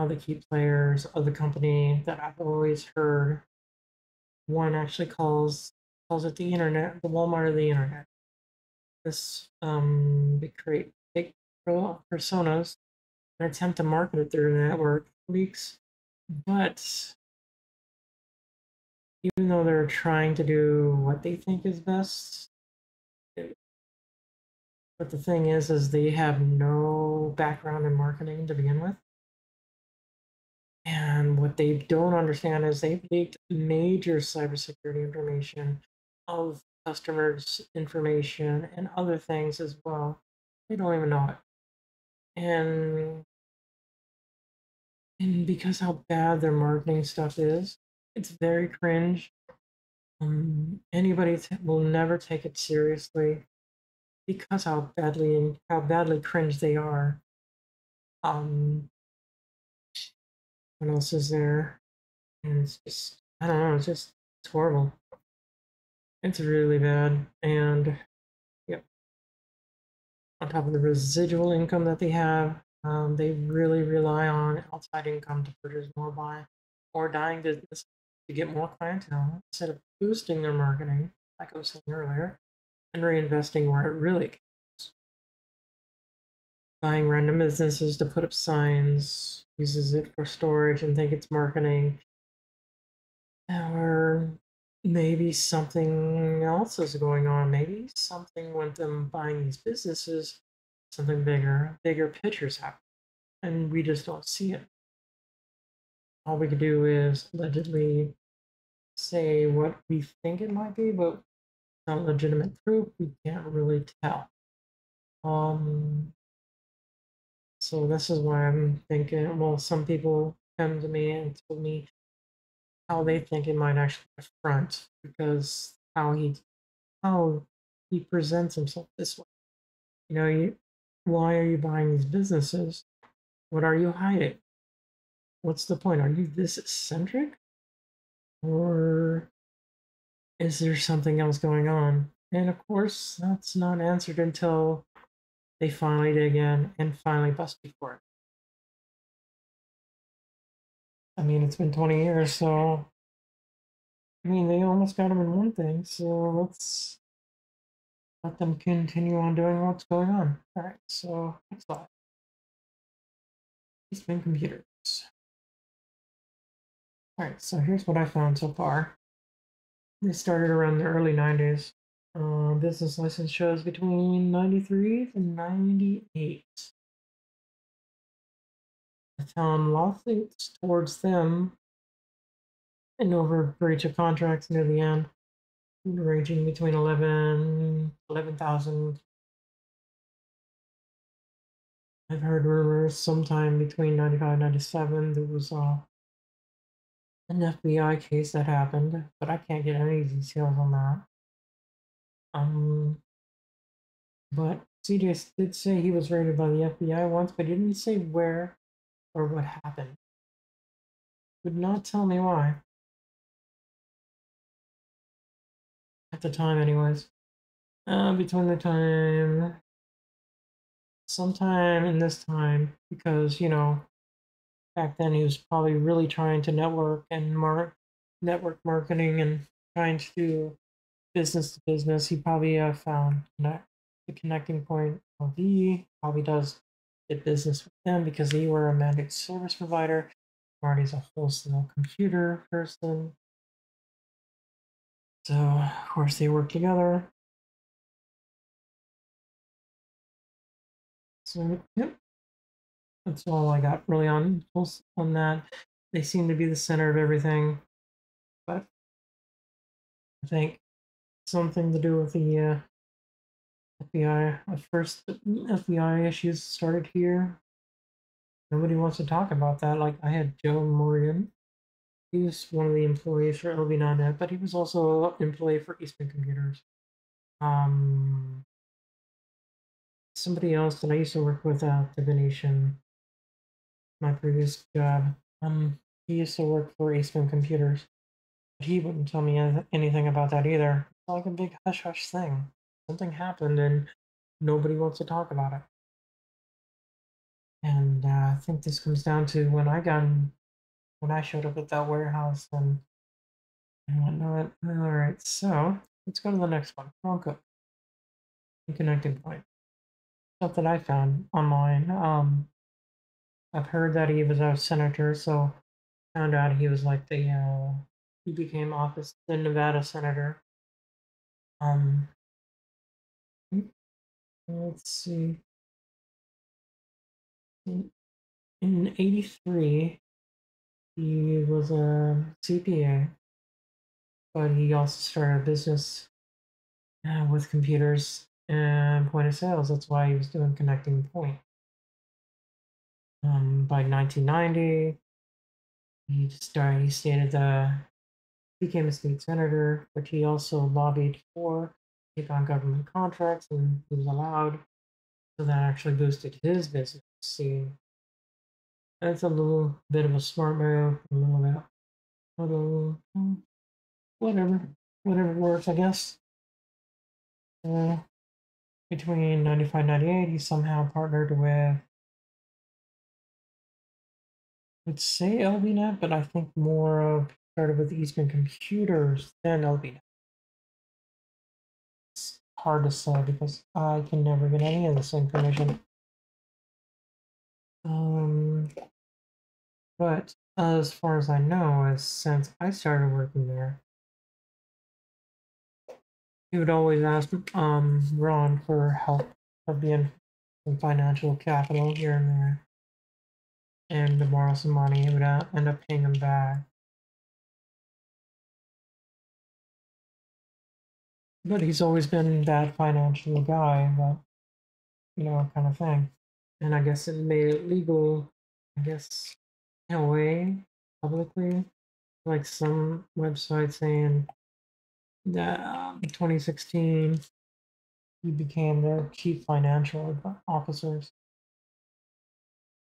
The key players of the company that I've always heard. One actually calls it the internet, the Walmart of the internet. This they create fake personas and attempt to market it through network leaks, but even though they're trying to do what they think is best, but the thing is they have no background in marketing to begin with. And what they don't understand is they've leaked major cybersecurity information of customers' information and other things as well. They don't even know it. And because how bad their marketing stuff is, it's very cringe. Anybody will never take it seriously because how badly cringe they are. What else is there? And it's just, I don't know, it's horrible. It's really bad. And yep, on top of the residual income that they have, they really rely on outside income to purchase more dying business to get more clientele instead of boosting their marketing, like I was saying earlier, and reinvesting where it really counts. Buying random businesses to put up signs, uses it for storage and think it's marketing. Or maybe something else is going on. Maybe something with them buying these businesses, something bigger pictures happen, and we just don't see it. All we can do is allegedly say what we think it might be, but without legitimate proof, we can't really tell. So this is why I'm thinking, well, some people come to me and told me how they think it might actually affront because how he presents himself this way. Why are you buying these businesses? What are you hiding? What's the point? Are you this eccentric? Or is there something else going on? And of course, that's not answered until they finally dig in and finally bust you for it. I mean, it's been 20 years, so I mean, they almost got him in one thing, so let's let them continue on doing what's going on. All right, so next slide. Eastman Computers. All right, so here's what I found so far. They started around the early 90s. Business license shows between 93 and 98. I found lawsuits towards them and over breach of contracts near the end, ranging between 11,000. I've heard rumors sometime between 95 and 97 there was an FBI case that happened, but I can't get any details on that. But CJ did say he was raided by the FBI once, but he didn't say where or what happened. Would not tell me why. At the time, anyways. Between the time, sometime in this time, because back then he was probably really trying to network network marketing and trying to do business to business. He probably found the connecting point of probably does get business with them because they were a managed service provider. Marty's a wholesale computer person. So, of course, they work together. So, yep, that's all I got really on that. They seem to be the center of everything, but I think something to do with the FBI. At first, the FBI issues started here. Nobody wants to talk about that. Like, I had Joe Morgan. He was one of the employees for LB.net, but he was also an employee for Eastman Computers. Somebody else that I used to work with at Divination, my previous job, he used to work for Eastman Computers. But he wouldn't tell me anything about that either. It's like a big hush hush thing. Something happened and nobody wants to talk about it. And I think this comes down to when I showed up at that warehouse and whatnot. All right, so let's go to the next one. Bronco, connecting point. Stuff that I found online. I've heard that he was a senator, so found out he was like he became the Nevada senator. Let's see. In '83, he was a CPA, but he also started a business with computers and point of sales. That's why he was doing connecting point. By 1990, he stated that he became a state senator, but he also lobbied for take on government contracts, and he was allowed. So that actually boosted his business. See, that's a little bit of a smart move, a little bit, although whatever, whatever works, I guess. Uh, Between 95 and 98, he somehow partnered with, let's say LBNet, but I think more of started with Eastman Computers than LBNet. It's hard to say because I can never get any of this information. But as far as I know, since I started working there, he would always ask Ron for help of being some financial capital here and there, and to borrow some money. He would end up paying him back. But he's always been that financial guy, that kind of thing. And I guess it made it legal, I guess, in a way, publicly, like some website saying that in 2016 he became their chief financial officers.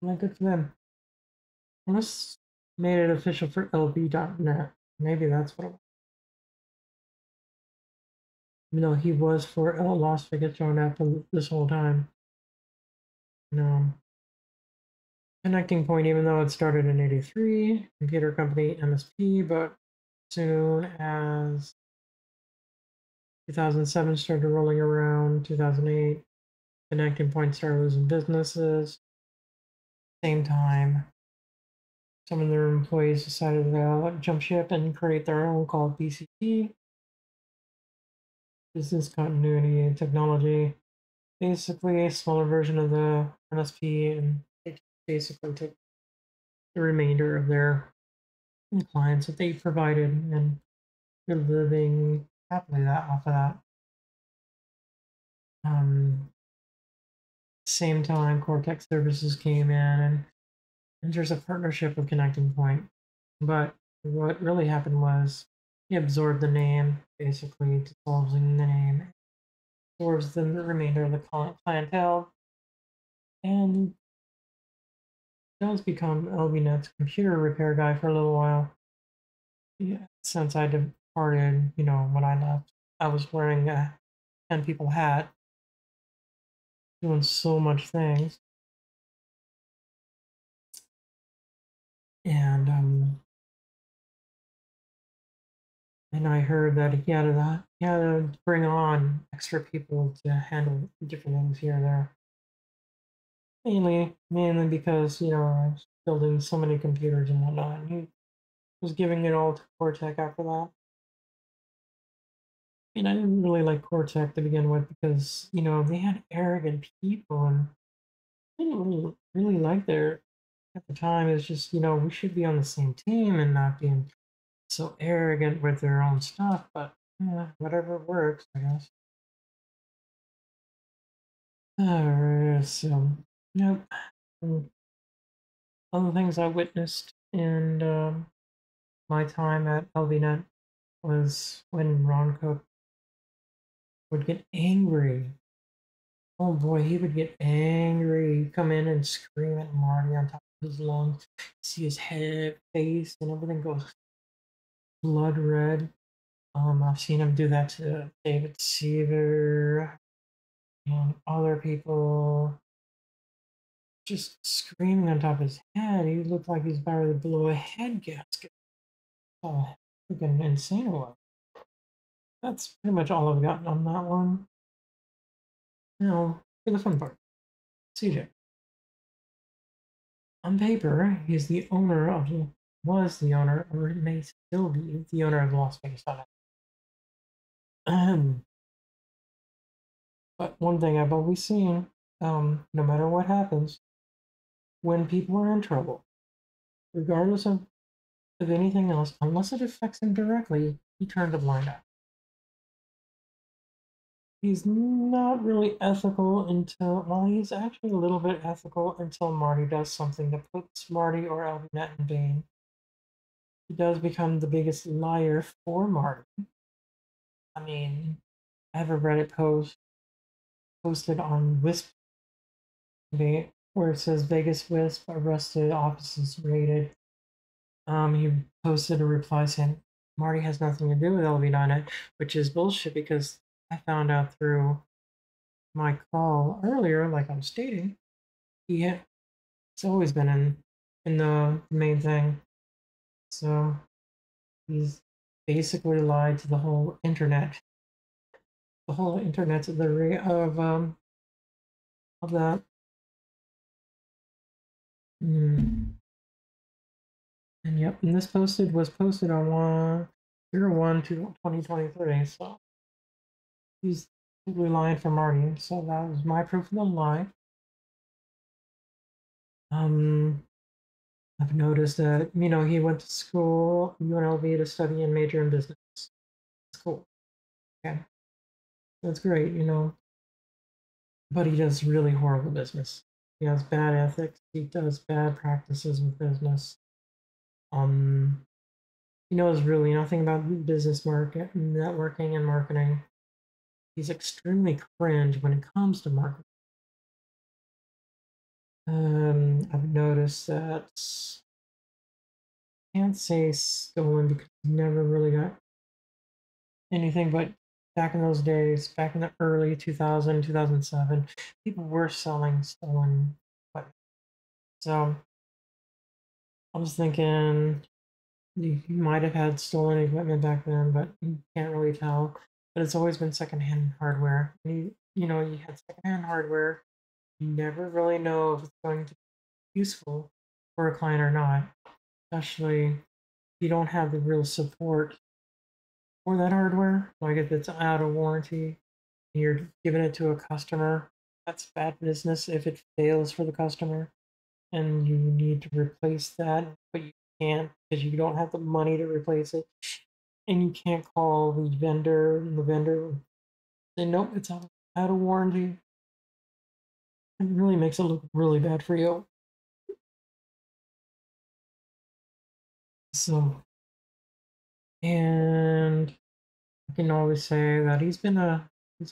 Like, good for them. Unless made it official for LB.net. Maybe that's what it was. Even though he was for Las Vegas .net for this whole time. Connecting Point, even though it started in '83, computer company MSP, but soon as 2007 started rolling around, 2008, Connecting Point started losing businesses. Same time, some of their employees decided to jump ship and create their own called BCT, Business Continuity and Technology. Basically, a smaller version of the MSP, and it basically took the remainder of their clients that they provided, and they're living happily off of that. Same time, Cortex Services came in, and there's a partnership with Connecting Point. But what really happened was he absorbed the name, basically dissolving the name, absorbs the remainder of the clientele, and does become LBNet's computer repair guy for a little while. Yeah, since I departed, when I left, I was wearing a 10 people hat, doing so much things. And I heard that he had to bring on extra people to handle different things here and there. Mainly because I was building so many computers and whatnot. And he was giving it all to Cortec after that. And I didn't really like Cortec to begin with because they had arrogant people, and didn't really like there at the time. It's just, we should be on the same team and not being so arrogant with their own stuff, but whatever works, I guess. Alright, so, yep. Other things I witnessed in my time at LVNet was when Ron Cook would get angry. Oh boy, he would get angry, come in and scream at Marty on top of his lungs, see his head, face, and everything goes blood red. I've seen him do that to David Seaver and other people, just screaming on top of his head. He looked like he's about to blow a head gasket. Oh, freaking insane it was. That's pretty much all I've gotten on that one. Now, for the fun part, CJ. On paper, he's the owner of, was the owner, or may still be the owner of Las Vegas. But one thing I've always seen, no matter what happens, when people are in trouble, regardless of anything else, unless it affects him directly, he turns a blind eye. He's not really ethical until, well, he's actually a little bit ethical until Marty does something that puts Marty or LVNet in vain. He does become the biggest liar for Marty. I mean, I have a Reddit post posted on Wisp where it says Vegas Wisp arrested, offices raided. He posted a reply saying Marty has nothing to do with LV9, which is bullshit because I found out through my call earlier, like I was stating, he's always been in the main thing. So he's basically lied to the whole internet. The whole internet's of that. And yep, and this was posted on 1/01/2023. So he's totally lying for Marty. So that was my proof of the lie. I've noticed that, he went to school, UNLV, to study and major in business. It's cool. Okay. That's great, but he does really horrible business. He has bad ethics. He does bad practices with business. He knows really nothing about business market, networking, and marketing. He's extremely cringe when it comes to marketing. I've noticed that I can't say stolen because he never really got anything, but back in those days, back in the early 2000, 2007, people were selling stolen equipment. So I was thinking you might have had stolen equipment back then, but you can't really tell. But it's always been secondhand hardware. You had secondhand hardware. You never really know if it's going to be useful for a client or not, especially if you don't have the real support for that hardware. Like if it's out of warranty, and you're giving it to a customer, that's bad business if it fails for the customer and you need to replace that, but you can't because you don't have the money to replace it. And you can't call the vendor, and the vendor say, nope, it's out of warranty. It really makes it look really bad for you. So, and I can always say that he's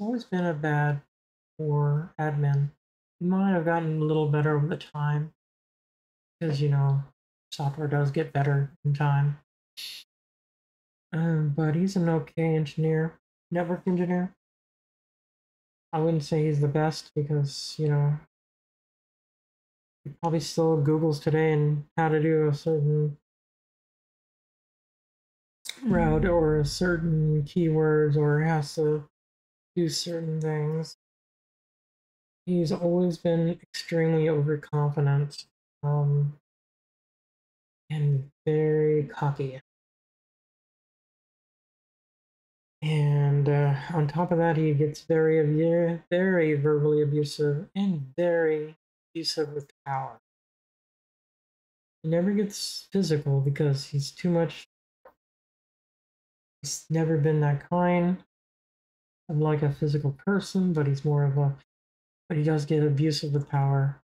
always been a bad or admin. He might have gotten a little better over the time because software does get better in time. But he's an okay engineer, network engineer. I wouldn't say he's the best because he probably still Googles today and how to do a certain route or certain keywords or has to do certain things. He's always been extremely overconfident and very cocky. And on top of that, he gets very verbally abusive and very abusive with power. He never gets physical because he's too much. He's never been that kind of like a physical person, but he's more of a. But he does get abusive with power.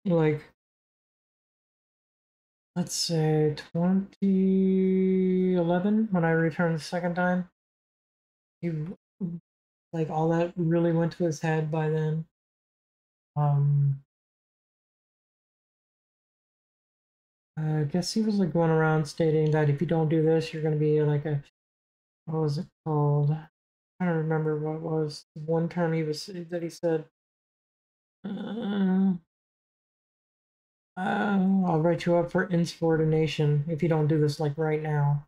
Like, let's say 2011 when I returned the second time. He like all that really went to his head by then. I guess he was like going around stating that if you don't do this, you're going to be like a, what was it called? I don't remember what it was. One term he said, uh, I'll write you up for insubordination if you don't do this like right now.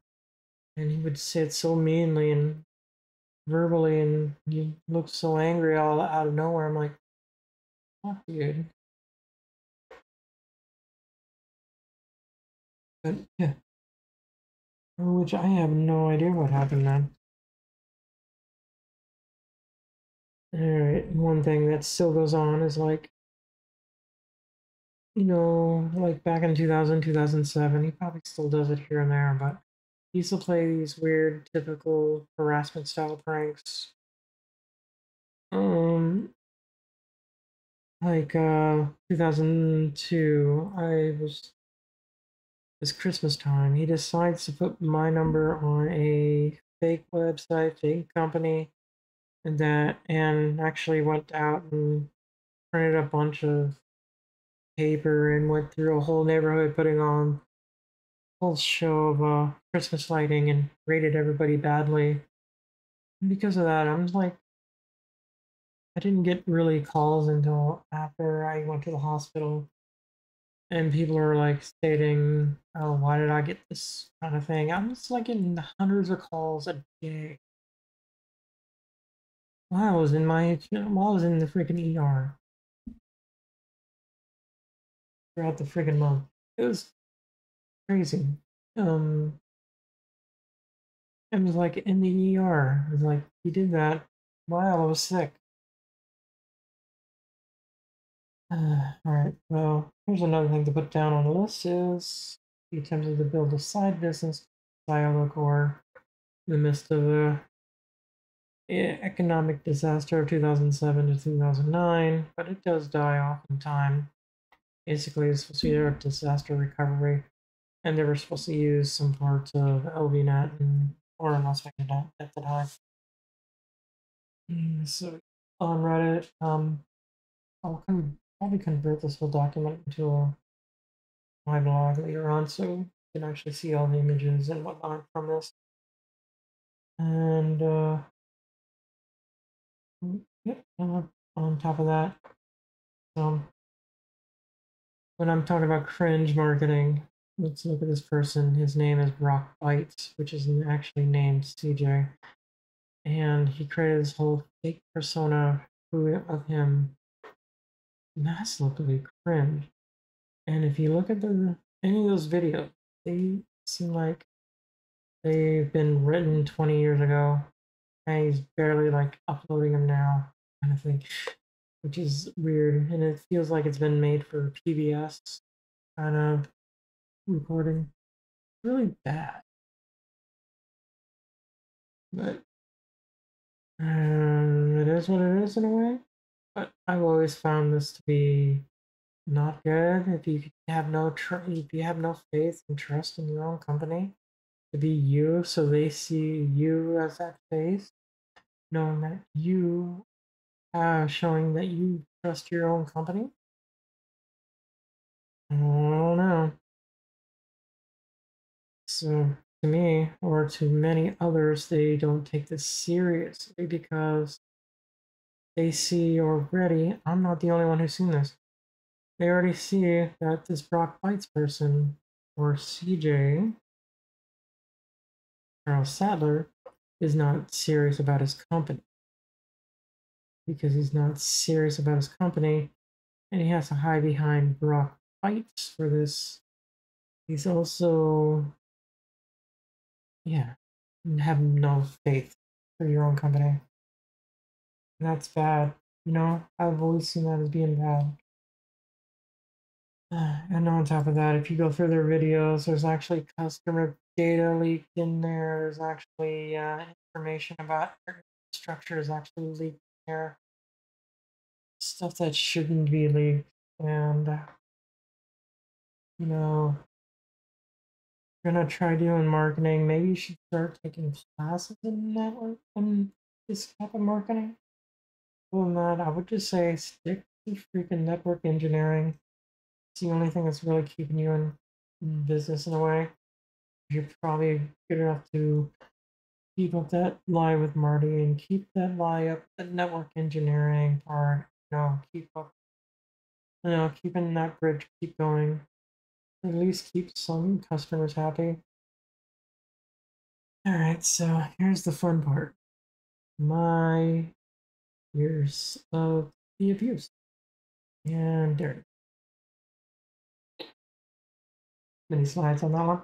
And he would say it so meanly and verbally, and you looked so angry all out of nowhere. I'm like, fuck, dude. But yeah, which I have no idea what happened then. Alright, one thing that still goes on is like, you know, like back in 2000, 2007, he probably still does it here and there, but he used to play these weird, typical harassment style pranks. Like 2002, it's Christmas time. He decides to put my number on a fake website, fake company, and actually went out and printed a bunch of paper and went through a whole neighborhood putting on a whole show of Christmas lighting and rated everybody badly. And because of that, I'm like, I didn't get really calls until after I went to the hospital. And people are like stating, oh, why did I get this kind of thing? I'm just like getting hundreds of calls a day. While I was in the freaking ER throughout the freaking month. It was crazy. It was like in the ER. It was like he did that while I was sick. Alright, well, here's another thing to put down on the list is he attempted to build a side business, or in the midst of the economic disaster of 2007 to 2009, but it does die off in time. Basically, it's supposed to be a disaster recovery, and they were supposed to use some parts of LVNet or not SpecNet at the time. So on Reddit, I'll probably convert this whole document into my blog later on, so you can actually see all the images and whatnot from this. And on top of that, when I'm talking about cringe marketing, let's look at this person. His name is Brock Bites, which is actually named CJ, and he created this whole fake persona of him massively cringe. And if you look at any of those videos, they seem like they've been written 20 years ago, and he's barely like uploading them now, kind of thing, which is weird. And it feels like it's been made for PBS kind of recording. Really bad. But it is what it is in a way. But I've always found this to be not good. If you have no faith and trust in your own company to be you, so they see you as that face, knowing that you showing that you trust your own company. I don't know. So to me, or to many others, they don't take this seriously because they see already. I'm not the only one who's seen this. They already see that this Brock Bites person, or CJ, Charles Sadler, is not serious about his company. Because he's not serious about his company, and he has to hide behind Brock Bites for this. He's also, have no faith for your own company. And that's bad. You know, I've always seen that as being bad. And on top of that, if you go through their videos, there's actually customer data leaked in there. There's actually information about structure is actually leaked there. Stuff that shouldn't be leaked. And, you know, if you're gonna try doing marketing, maybe you should start taking classes in network and this type of marketing. Other than that, I would just say stick to freaking network engineering. It's the only thing that's really keeping you in business in a way. You're probably good enough to keep up that lie with Marty and keep that lie up, the network engineering part. Keep up, keeping that bridge, keep going. At least keep some customers happy. All right, so here's the fun part. My years of the abuse. And there. Many slides on that one.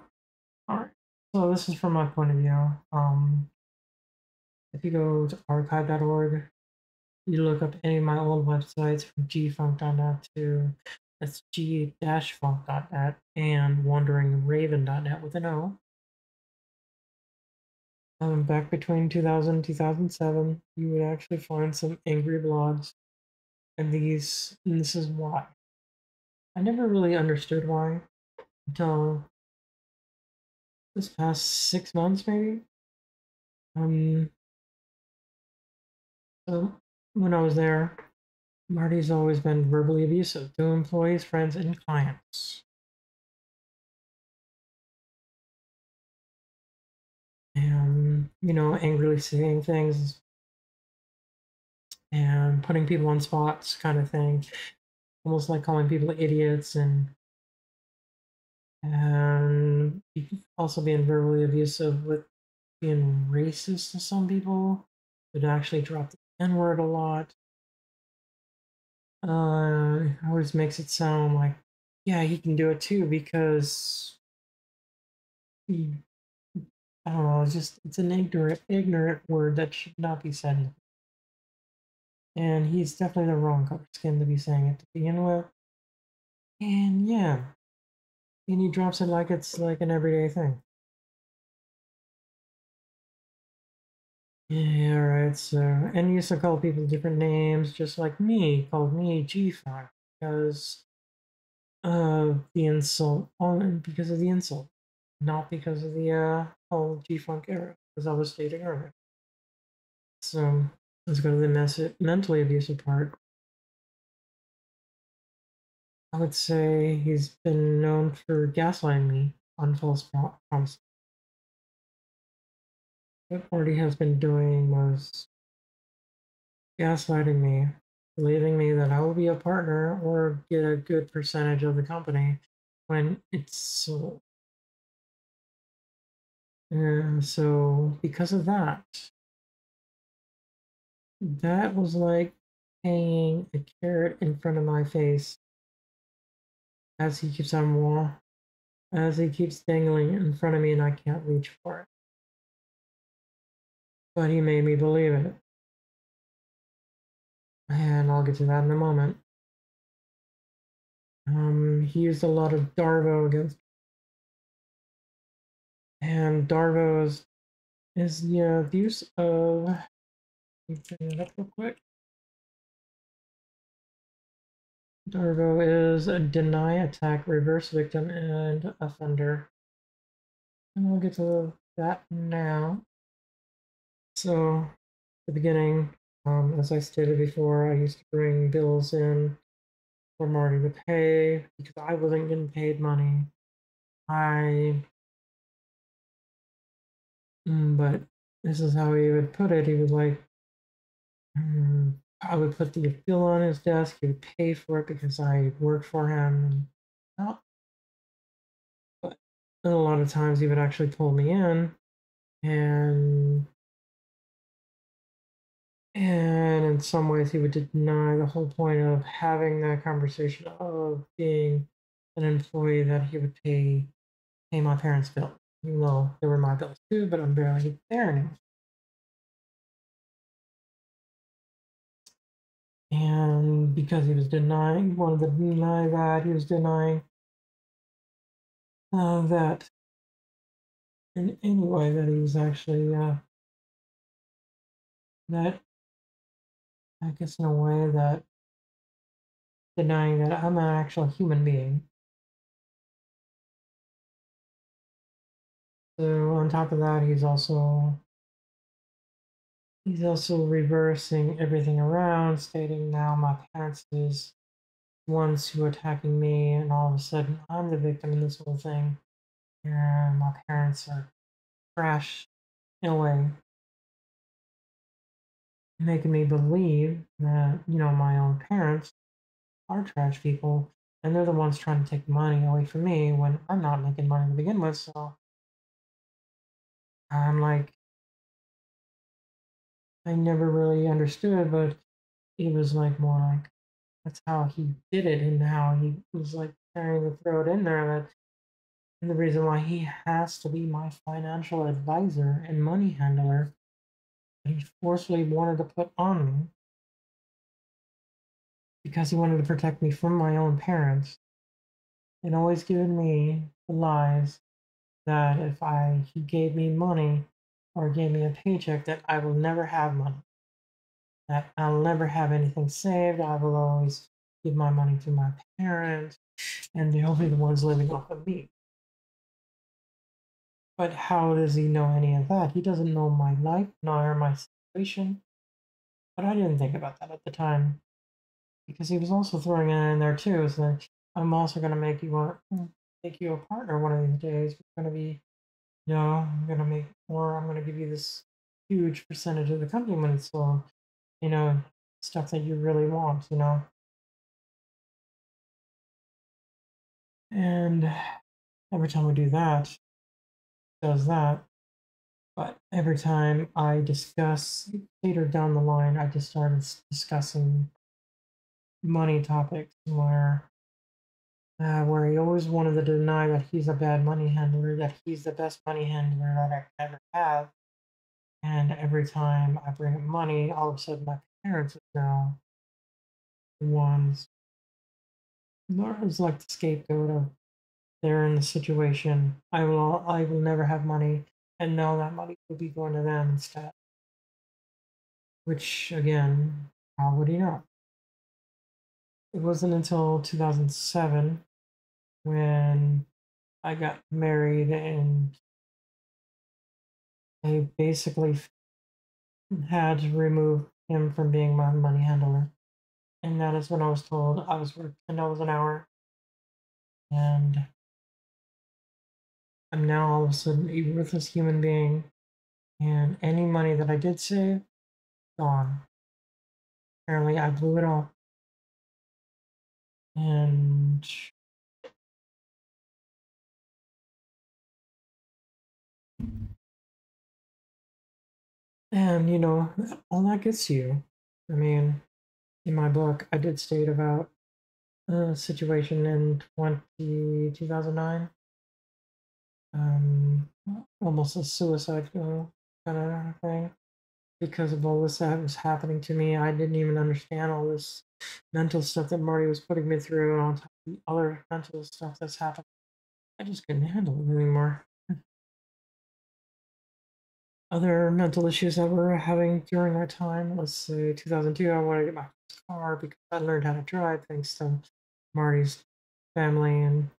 All right. So this is from my point of view. If you go to archive.org, you look up any of my old websites from gfunk.net to that's g-funk.net and wanderingraven.net with an O. Back between 2000 and 2007, you would actually find some angry blogs. And this is why. I never really understood why until this past 6 months, maybe. So when I was there, Marty's always been verbally abusive to employees, friends, and clients. And, angrily saying things and putting people on spots kind of thing. Almost like calling people idiots and also being verbally abusive with being racist to some people. Would actually drop the N-word a lot. Always makes it sound like, yeah, he can do it too because he, I don't know, it's an ignorant word that should not be said. And he's definitely the wrong color skin to be saying it to begin with. And yeah, and he drops it like it's like an everyday thing. Yeah, right. So, and he used to call people different names, just like me, called me G-Funk because of the insult, because of the insult, not because of the whole G-Funk era, as I was stating earlier. So, let's go to the mentally abusive part. I would say he's been known for gaslighting me on false promises. What Marty has been doing was gaslighting me, believing me that I will be a partner or get a good percentage of the company when it's sold. And so, because of that, that was like hanging a carrot in front of my face as he keeps as he keeps dangling in front of me and I can't reach for it. But he made me believe it. And I'll get to that in a moment. He used a lot of Darvo against me. And Darvo is the abuse of, let me bring it up real quick. Darvo is a deny, attack, reverse victim, and offender. And we'll get to that now. So, at the beginning, as I stated before, I used to bring bills in for Marty to pay because I wasn't getting paid money. But this is how he would put it. He would like, I would put the bill on his desk. He would pay for it because I worked for him. But a lot of times he would actually pull me in and in some ways he would deny the whole point of having that conversation of being an employee that he would pay my parents' bill. Even though they were my bills too, but I'm barely there anymore. because he was denying, wanted to deny that, he was denying that in any way that he was actually, that, I guess in a way that denying that I'm an actual human being. So on top of that, he's also reversing everything around, stating now my parents is ones who are attacking me, and all of a sudden I'm the victim in this whole thing. And my parents are trash in a way, making me believe that, you know, my own parents are trash people and they're the ones trying to take money away from me when I'm not making money to begin with. So I'm like, I never really understood, but it was like more like that's how he did it and how he was like trying to throw it in there that and the reason why he has to be my financial advisor and money handler that he forcefully wanted to put on me because he wanted to protect me from my own parents and always given me the lies that if he gave me money or gave me a paycheck that I will never have money, that I'll never have anything saved. I will always give my money to my parents and they'll be the ones living off of me. But how does he know any of that? He doesn't know my life nor my situation. But I didn't think about that at the time because he was also throwing it in there too. So I'm also gonna make you a partner one of these days. We're gonna be, you know, I'm gonna make more. I'm gonna give you this huge percentage of the company when it's sold. You know, stuff that you really want. You know, and every time we do that, does that. But every time I discuss later down the line, I just started discussing money topics where he always wanted to deny that he's a bad money handler, that he's the best money handler that I ever have. And every time I bring up money, all of a sudden my parents are now the ones. It's like the scapegoat of they're in the situation. I will never have money, and now that money will be going to them instead. Which again, how would he know? It wasn't until 2007 when I got married and I basically had to remove him from being my money handler. And that is when I was told I was worth $10 an hour. And I'm now all of a sudden a worthless human being. And any money that I did save, gone. Apparently I blew it all. And you know, all that gets you. I mean, in my book, I did state about a situation in 2009, almost a suicide kind of thing. Because of all this that was happening to me, I didn't even understand all this mental stuff that Marty was putting me through, and on top of the other mental stuff that's happened. I just couldn't handle it anymore. Other mental issues that we're having during that time, let's say 2002, I wanted to get my first car because I learned how to drive thanks to Marty's family and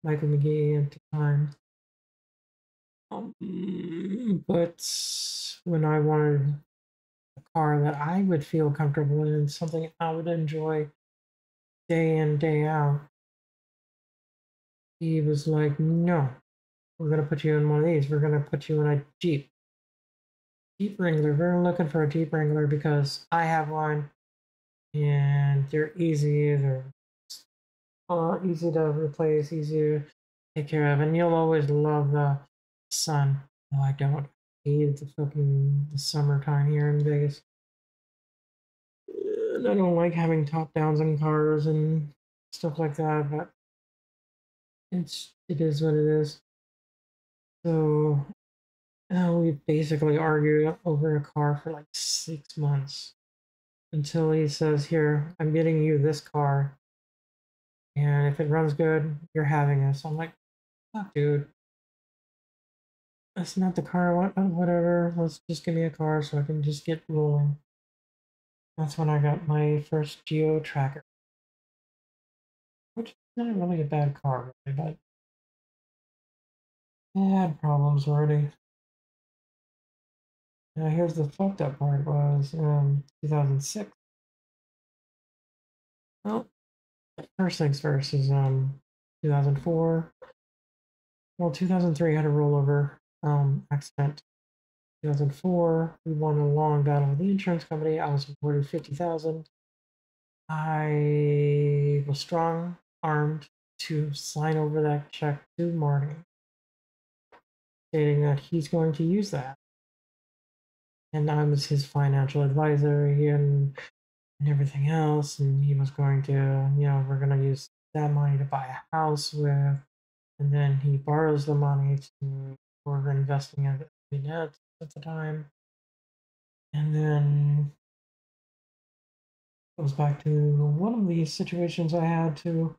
Michael McGee at the time. But when I wanted a car that I would feel comfortable in, something I would enjoy day in, day out, he was like, no, we're going to put you in one of these. We're going to put you in a Jeep Wrangler. We're looking for a Jeep Wrangler because I have one and they're easy. They're easy to replace, easy to take care of, and you'll always love the sun. No, I don't. I hate the summertime here in Vegas. And I don't like having top downs on cars and stuff like that, but it is what it is. So we basically argued over a car for like 6 months. until he says, "Here, I'm getting you this car, and if it runs good, you're having it." So I'm like, "Fuck, dude, that's not the car I want. Whatever. Let's just give me a car so I can just get rolling." That's when I got my first Geo Tracker, which is not really a bad car, really, but it had problems already. Now here's the fucked up part was 2006. Well, first things first is 2004. Well, 2003 had a rollover accident. 2004, we won a long battle with the insurance company. I was awarded 50,000. I was strong armed to sign over that check to Marty, stating that he's going to use that. And I was his financial advisor and everything else. And he was going to, we're going to use that money to buy a house with. And then he borrows the money for investing in v1.3 at the time. And then goes back to one of these situations I had to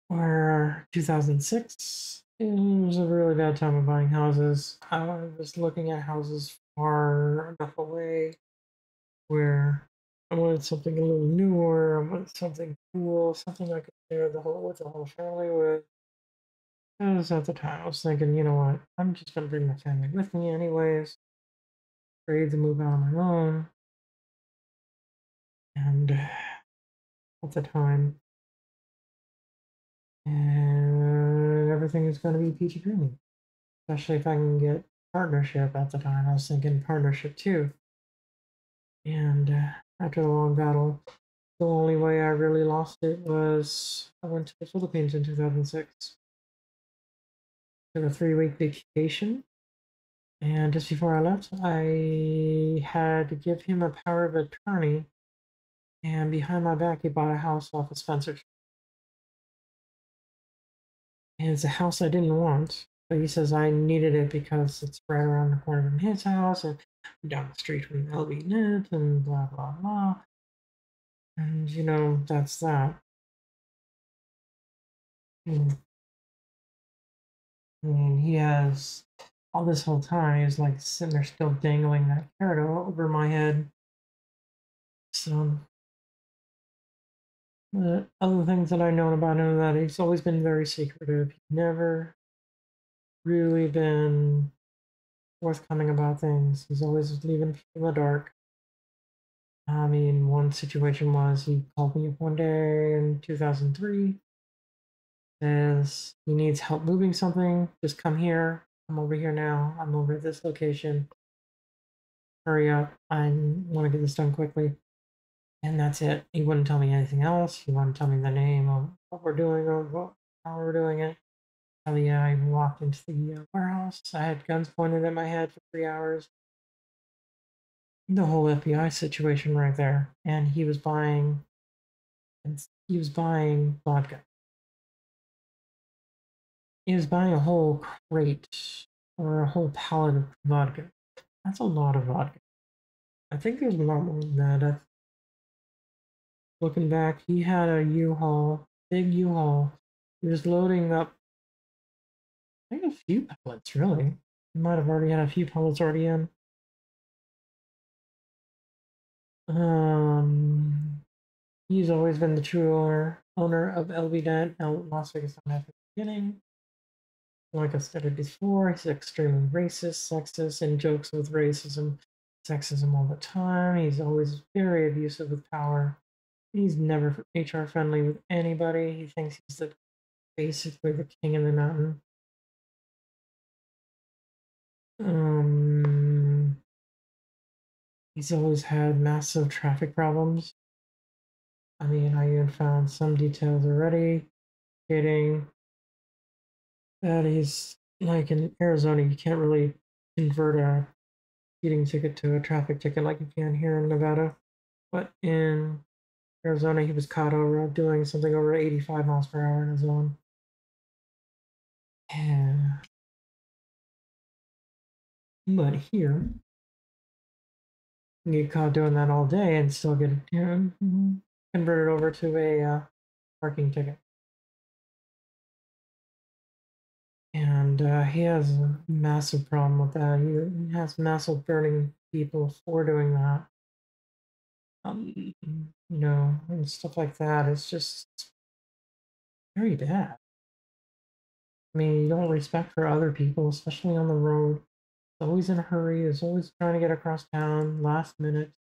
where 2006, it was a really bad time of buying houses. I was looking at houses far enough away where I wanted something a little newer. I wanted something cool, something I could share with the whole family with. Because at the time I was thinking, you know what, I'm just gonna bring my family with me anyways. Ready to move out on my own. And at the time, and everything is gonna be peachy green. Especially if I can get partnership at the time. I was thinking partnership too. And after the long battle, the only way I really lost it was I went to the Philippines in 2006. Took a 3-week vacation. And just before I left, I had to give him a power of attorney. And behind my back, he bought a house off of Spencer. And it's a house I didn't want. But he says I needed it because it's right around the corner from his house and down the street from LBNet and blah, blah, blah. And, that's that. And he has, all this whole time, he's like sitting there still dangling that carrot over my head. So, the other things that I know about him that he's always been very secretive. He's never really been forthcoming about things. He's always leaving people in the dark. I mean, one situation was he called me up one day in 2003, says he needs help moving something. Just come here. I'm over here now. I'm over at this location. Hurry up. I want to get this done quickly. And that's it. He wouldn't tell me anything else. He wouldn't tell me the name of what we're doing or how we're doing it. Oh yeah, I walked into the warehouse. I had guns pointed at my head for 3 hours. The whole FBI situation right there. And he was buying vodka. He was buying a whole crate or a whole pallet of vodka. That's a lot of vodka. I think there's a lot more than that. Looking back, he had a U-Haul, big U-Haul. He was loading up, I think, a few pallets, really. He might have already had a few pallets already in. He's always been the true owner of LVNet, Las Vegas from the beginning. Like I said before, he's extremely racist, sexist, and jokes with racism, sexism all the time. He's always very abusive with power. He's never HR friendly with anybody. He thinks he's basically the king of the mountain. He's always had massive traffic problems. I mean, I even found some details already stating that he's like in Arizona, you can't really convert a speeding ticket to a traffic ticket like you can here in Nevada. But in Arizona, he was caught over doing something over 85 miles per hour in a zone. Yeah. But here, get caught doing that all day and still get converted over to a parking ticket. And he has a massive problem with that. He has massive burning people for doing that. And stuff like that. It's just very bad. I mean, you don't respect for other people, especially on the road. It's always in a hurry. Is always trying to get across town last minute.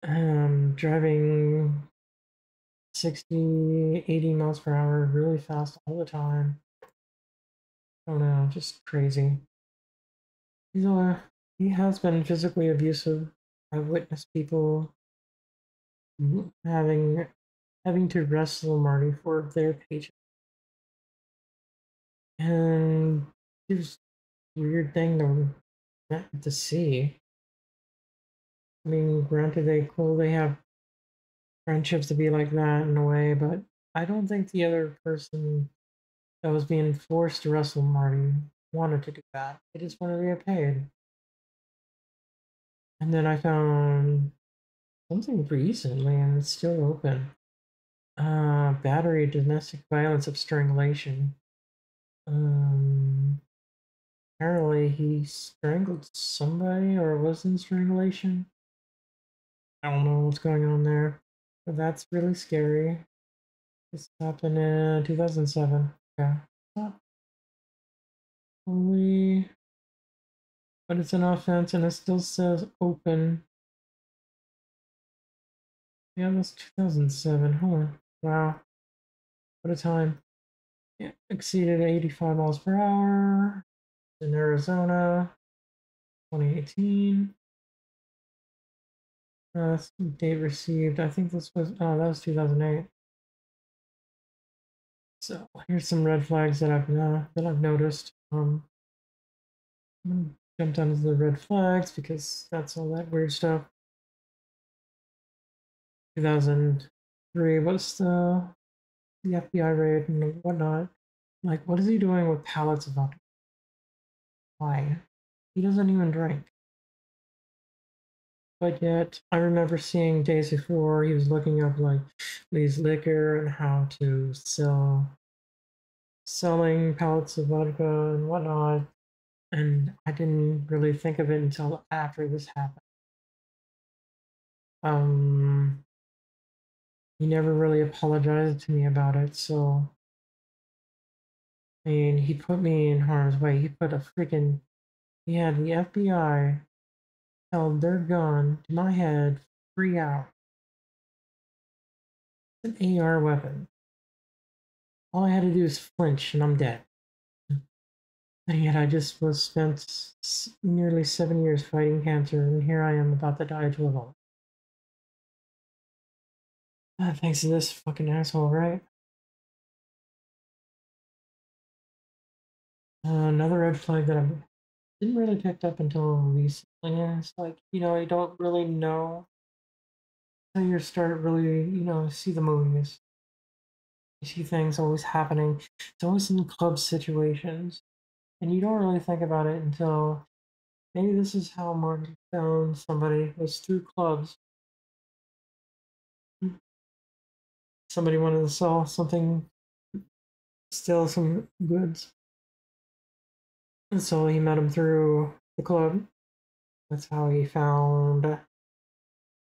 Driving 60, 80 miles per hour really fast all the time. I don't know, just crazy. He has been physically abusive. I've witnessed people having to wrestle Marty for their paycheck. And it's a weird thing to see. I mean, granted, they have friendships to be like that in a way, but I don't think the other person that was being forced to wrestle Marty wanted to do that. They just wanted to get paid. And then I found something recently, and it's still open. Battery, domestic violence of strangulation. Apparently he strangled somebody or was in strangulation. I don't know what's going on there, but that's really scary. This happened in 2007. Yeah. Only, but it's an offense and it still says open. Yeah, that's 2007. Huh. Wow. What a time. Yeah, exceeded 85 miles per hour in Arizona, 2018. Date received. I think this was, oh, that was 2008. So here's some red flags that I've noticed. I'm gonna jump down to the red flags because that's all that weird stuff. 2003 was the FBI raid and whatnot. Like, what is he doing with pallets of vodka? Why? He doesn't even drink. But yet, I remember seeing days before he was looking up like these liquor and how to selling pallets of vodka and whatnot. And I didn't really think of it until after this happened. He never really apologized to me about it, so I mean, he put me in harm's way. He had the FBI held their gun to my head for 3 hours. It's an AR weapon. All I had to do is flinch and I'm dead. And yet I just was spent nearly 7 years fighting cancer, and here I am about to die to a vote. Thanks to this fucking asshole, right? Another red flag that I didn't really pick up until recently is like, you don't really know until you start really, see the movies. You see things always happening. It's always in club situations. And you don't really think about it until maybe this is how Martin found somebody was through clubs. Somebody wanted to sell something, steal some goods. And so he met him through the club. That's how he found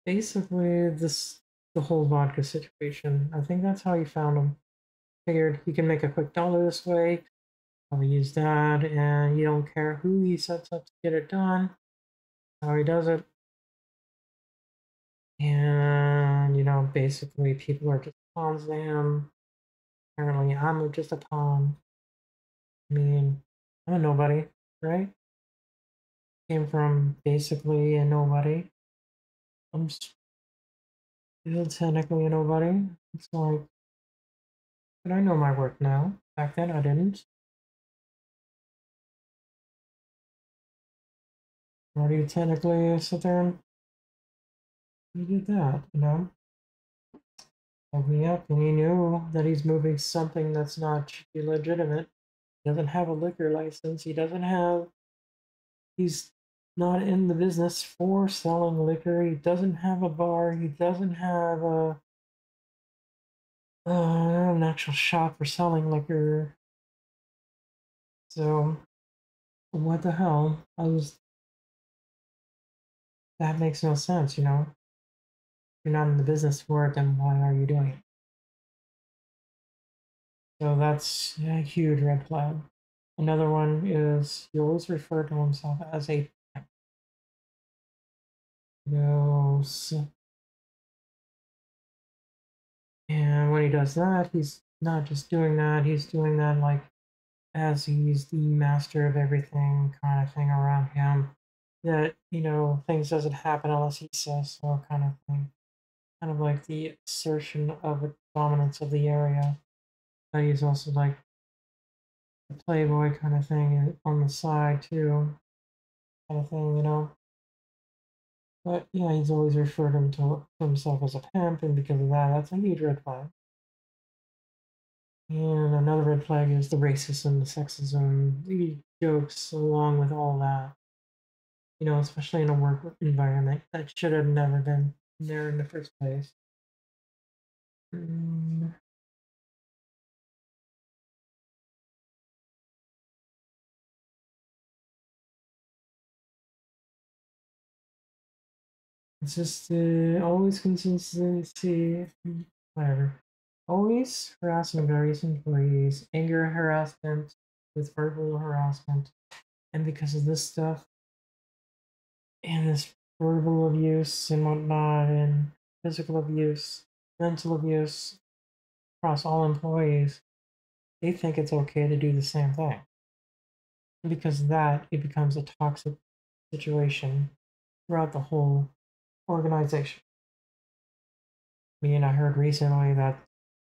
basically the whole vodka situation. I think that's how he found him. Figured he can make a quick dollar this way. I'll use that, and you don't care who he sets up to get it done. How he does it. And, basically people are just pawns to him. Apparently I'm just a pawn. I mean, I'm a nobody, right? Came from basically a nobody. I'm still technically a nobody. It's like, but I know my worth now. Back then I didn't. Why do you technically sit there and you did that, Woke me up and he knew that he's moving something that's not legitimate. He doesn't have a liquor license. He's not in the business for selling liquor. He doesn't have a bar. He doesn't have an actual shop for selling liquor. So what the hell? That makes no sense, you know? If you're not in the business for it, then why are you doing it? So that's a huge red flag. Another one is he always referred to himself as a goes. And when he does that, he's not just doing that, he's doing that like as he's the master of everything kind of thing around him. That, you know, things doesn't happen unless he says so kind of thing. Kind of like the assertion of a dominance of the area. But he's also like the playboy kind of thing on the side too. Kind of thing, you know. But yeah, he's always referred to himself as a pimp, and because of that, that's a huge red flag. And another red flag is the racism, the sexism, the jokes along with all that. You know, especially in a work environment that should have never been there in the first place. Mm, it's just always consistency, whatever. Always harassing various employees, anger harassment with verbal harassment, and because of this stuff and this verbal abuse and whatnot, and physical abuse, mental abuse across all employees, they think it's okay to do the same thing. And because of that, it becomes a toxic situation throughout the whole organization. I mean, I heard recently that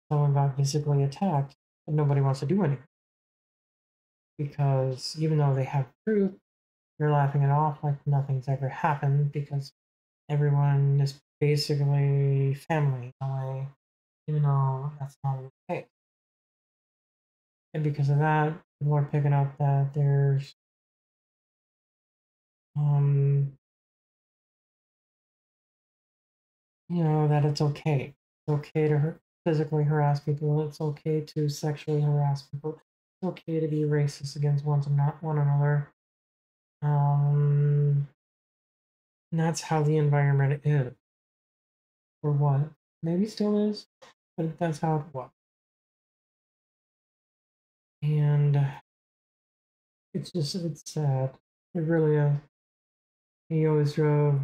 someone got physically attacked, but nobody wants to do anything because even though they have proof, they're laughing it off like nothing's ever happened because everyone is basically family in a way, even though that's not the case. And because of that, people are picking up that there's um you know, that it's okay. It's okay to physically harass people. It's okay to sexually harass people. It's okay to be racist against one another. Um, and that's how the environment is, or what? Maybe still is, but that's how it was. And it's sad. It really is. He always drove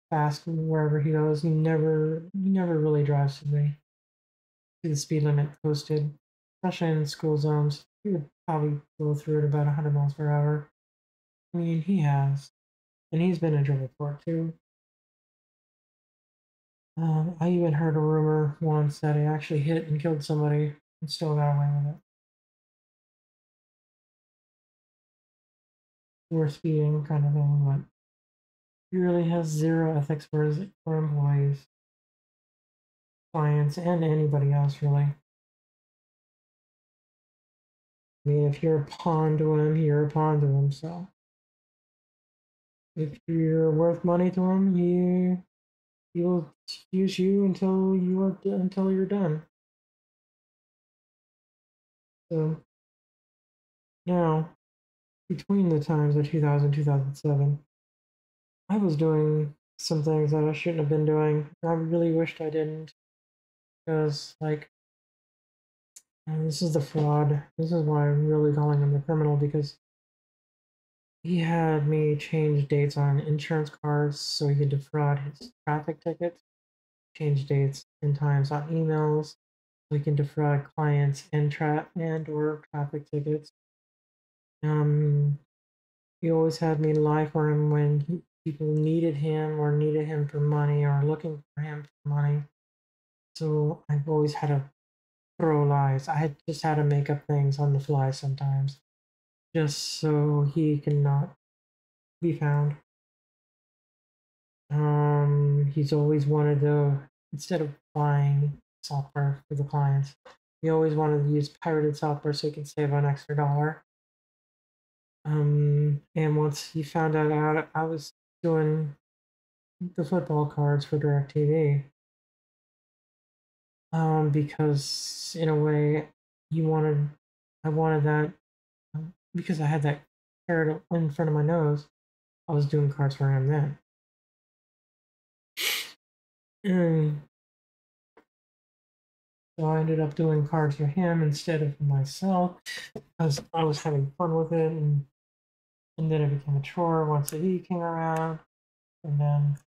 fast wherever he goes. He never really drives to the speed limit posted, especially in school zones. He would probably go through at about 100 miles per hour. I mean, he has, and he's been in trouble for it too. I even heard a rumor once that he actually hit and killed somebody and still got away with it. Worth speeding kind of thing, but he really has zero ethics for employees, clients, and anybody else really. I mean, if you're a pawn to him, you're a pawn to him. So if you're worth money to him, he will use you until you're done. So now, between the times of 2000 2007, I was doing some things that I shouldn't have been doing. I really wished I didn't, because like this is the fraud. This is why I'm really calling him the criminal, because he had me change dates on insurance cards so he could defraud his traffic tickets, change dates and times on emails so he can defraud clients and or traffic tickets. Um, he always had me lie for him when people needed him or needed him for money or looking for him for money. So I've always had to throw lies. I had just had to make up things on the fly sometimes, just so he cannot be found. He's always wanted to, instead of buying software for the clients, he always wanted to use pirated software so he can save an extra dollar. And once he found out I was doing the football cards for DirecTV, because in a way, I wanted that because I had that carrot in front of my nose. I was doing cards for him then. And so I ended up doing cards for him instead of for myself because I was having fun with it, and then it became a chore once he came around, and then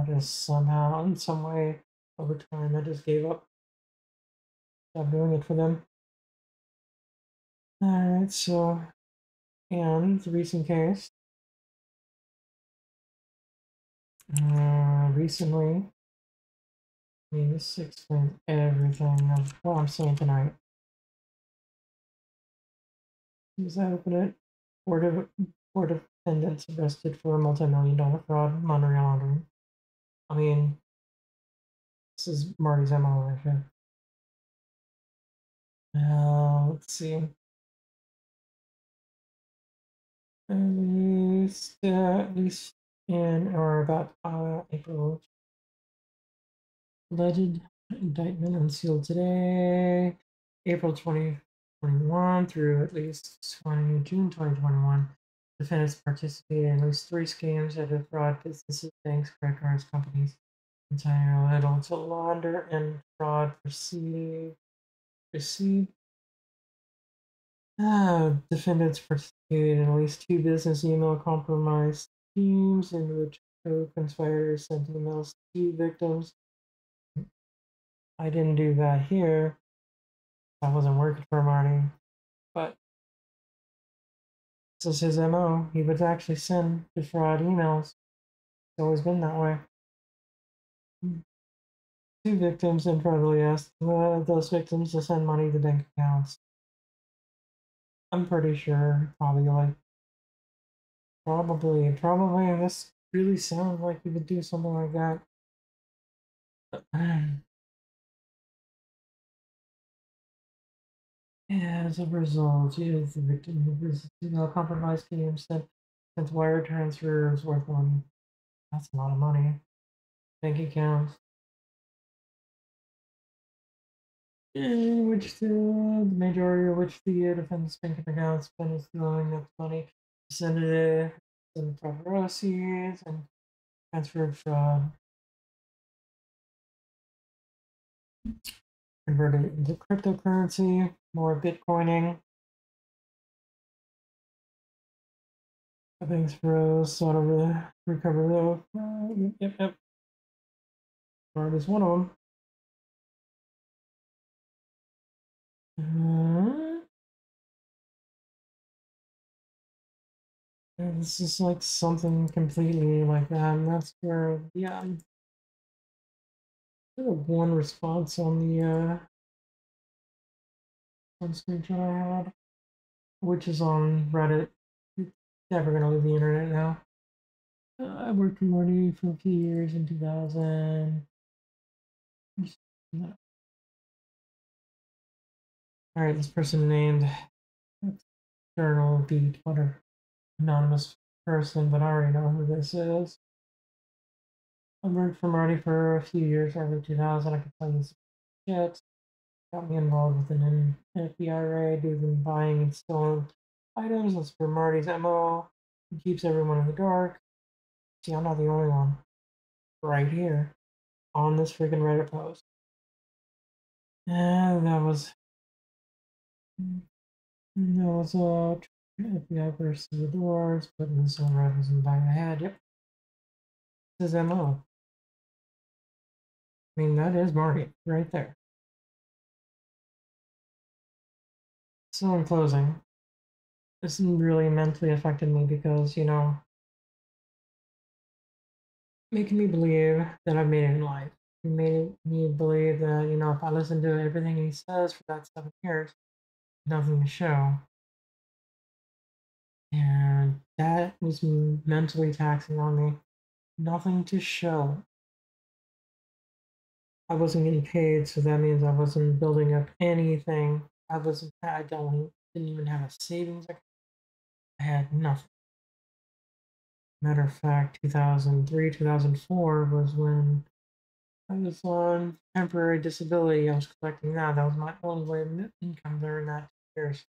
just somehow, in some way, over time, I just gave up, stopped doing it for them. Alright, so, and the recent case, recently, I mean, this explains everything of what I'm saying tonight. As I open it, four defendants arrested for a multi-million-dollar fraud and money laundering. I mean, this is Marty's MO right here. Let's see. At least in or about April. Alleged indictment unsealed today, April 2021 through at least June 2021. Defendants participated in at least 3 schemes that defraud businesses, banks, credit cards, companies, entirely little to launder and fraud received. Defendants participated in at least 2 business email compromise schemes in which co-conspirators sent emails to victims. I didn't do that here. I wasn't working for Marty, but this is his MO. He would actually send defraud emails. It's always been that way. 2 victims and probably asked those victims to send money to bank accounts. I'm pretty sure, probably, and this really sounds like he would do something like that. As a result, he is the victim of this compromised scheme sent wire transfers worth money. That's a lot of money. Bank accounts. In which the majority of which the defendant's bank accounts spent stealing that money, send it in proper proceeds and transferred fraud, converted it into cryptocurrency, more Bitcoining. Things froze, sort of recover though. Yep. Fraud is one of them. This is like something completely like that, and that's where, yeah, I have one response on the one screenshot I had, which is on Reddit. It's never gonna leave the internet now. I worked for Marty for a few years in 2000. All right, this person named Journal Beat, whatever, anonymous person, but I already know who this is. I worked for Marty for a few years, early 2000. I can tell you some shit. Got me involved with an FBI raid, even buying and stealing items. That's for Marty's MO. He keeps everyone in the dark. See, I'm not the only one. Right here on this freaking Reddit post. And that was FBI burst through the doors, putting the assault rifles in the back of the head. Yep. This is MO. I mean, that is Marty right there. So in closing, this really mentally affected me because, making me believe that I've made it in life. It made me believe that, if I listen to everything he says for that 7 years, nothing to show. And that was mentally taxing on me. Nothing to show. I wasn't getting paid, so that means I wasn't building up anything. I didn't even have a savings account. I had nothing. Matter of fact, 2003, 2004 was when I was on temporary disability. I was collecting that. That was my only way of income during that 2 years.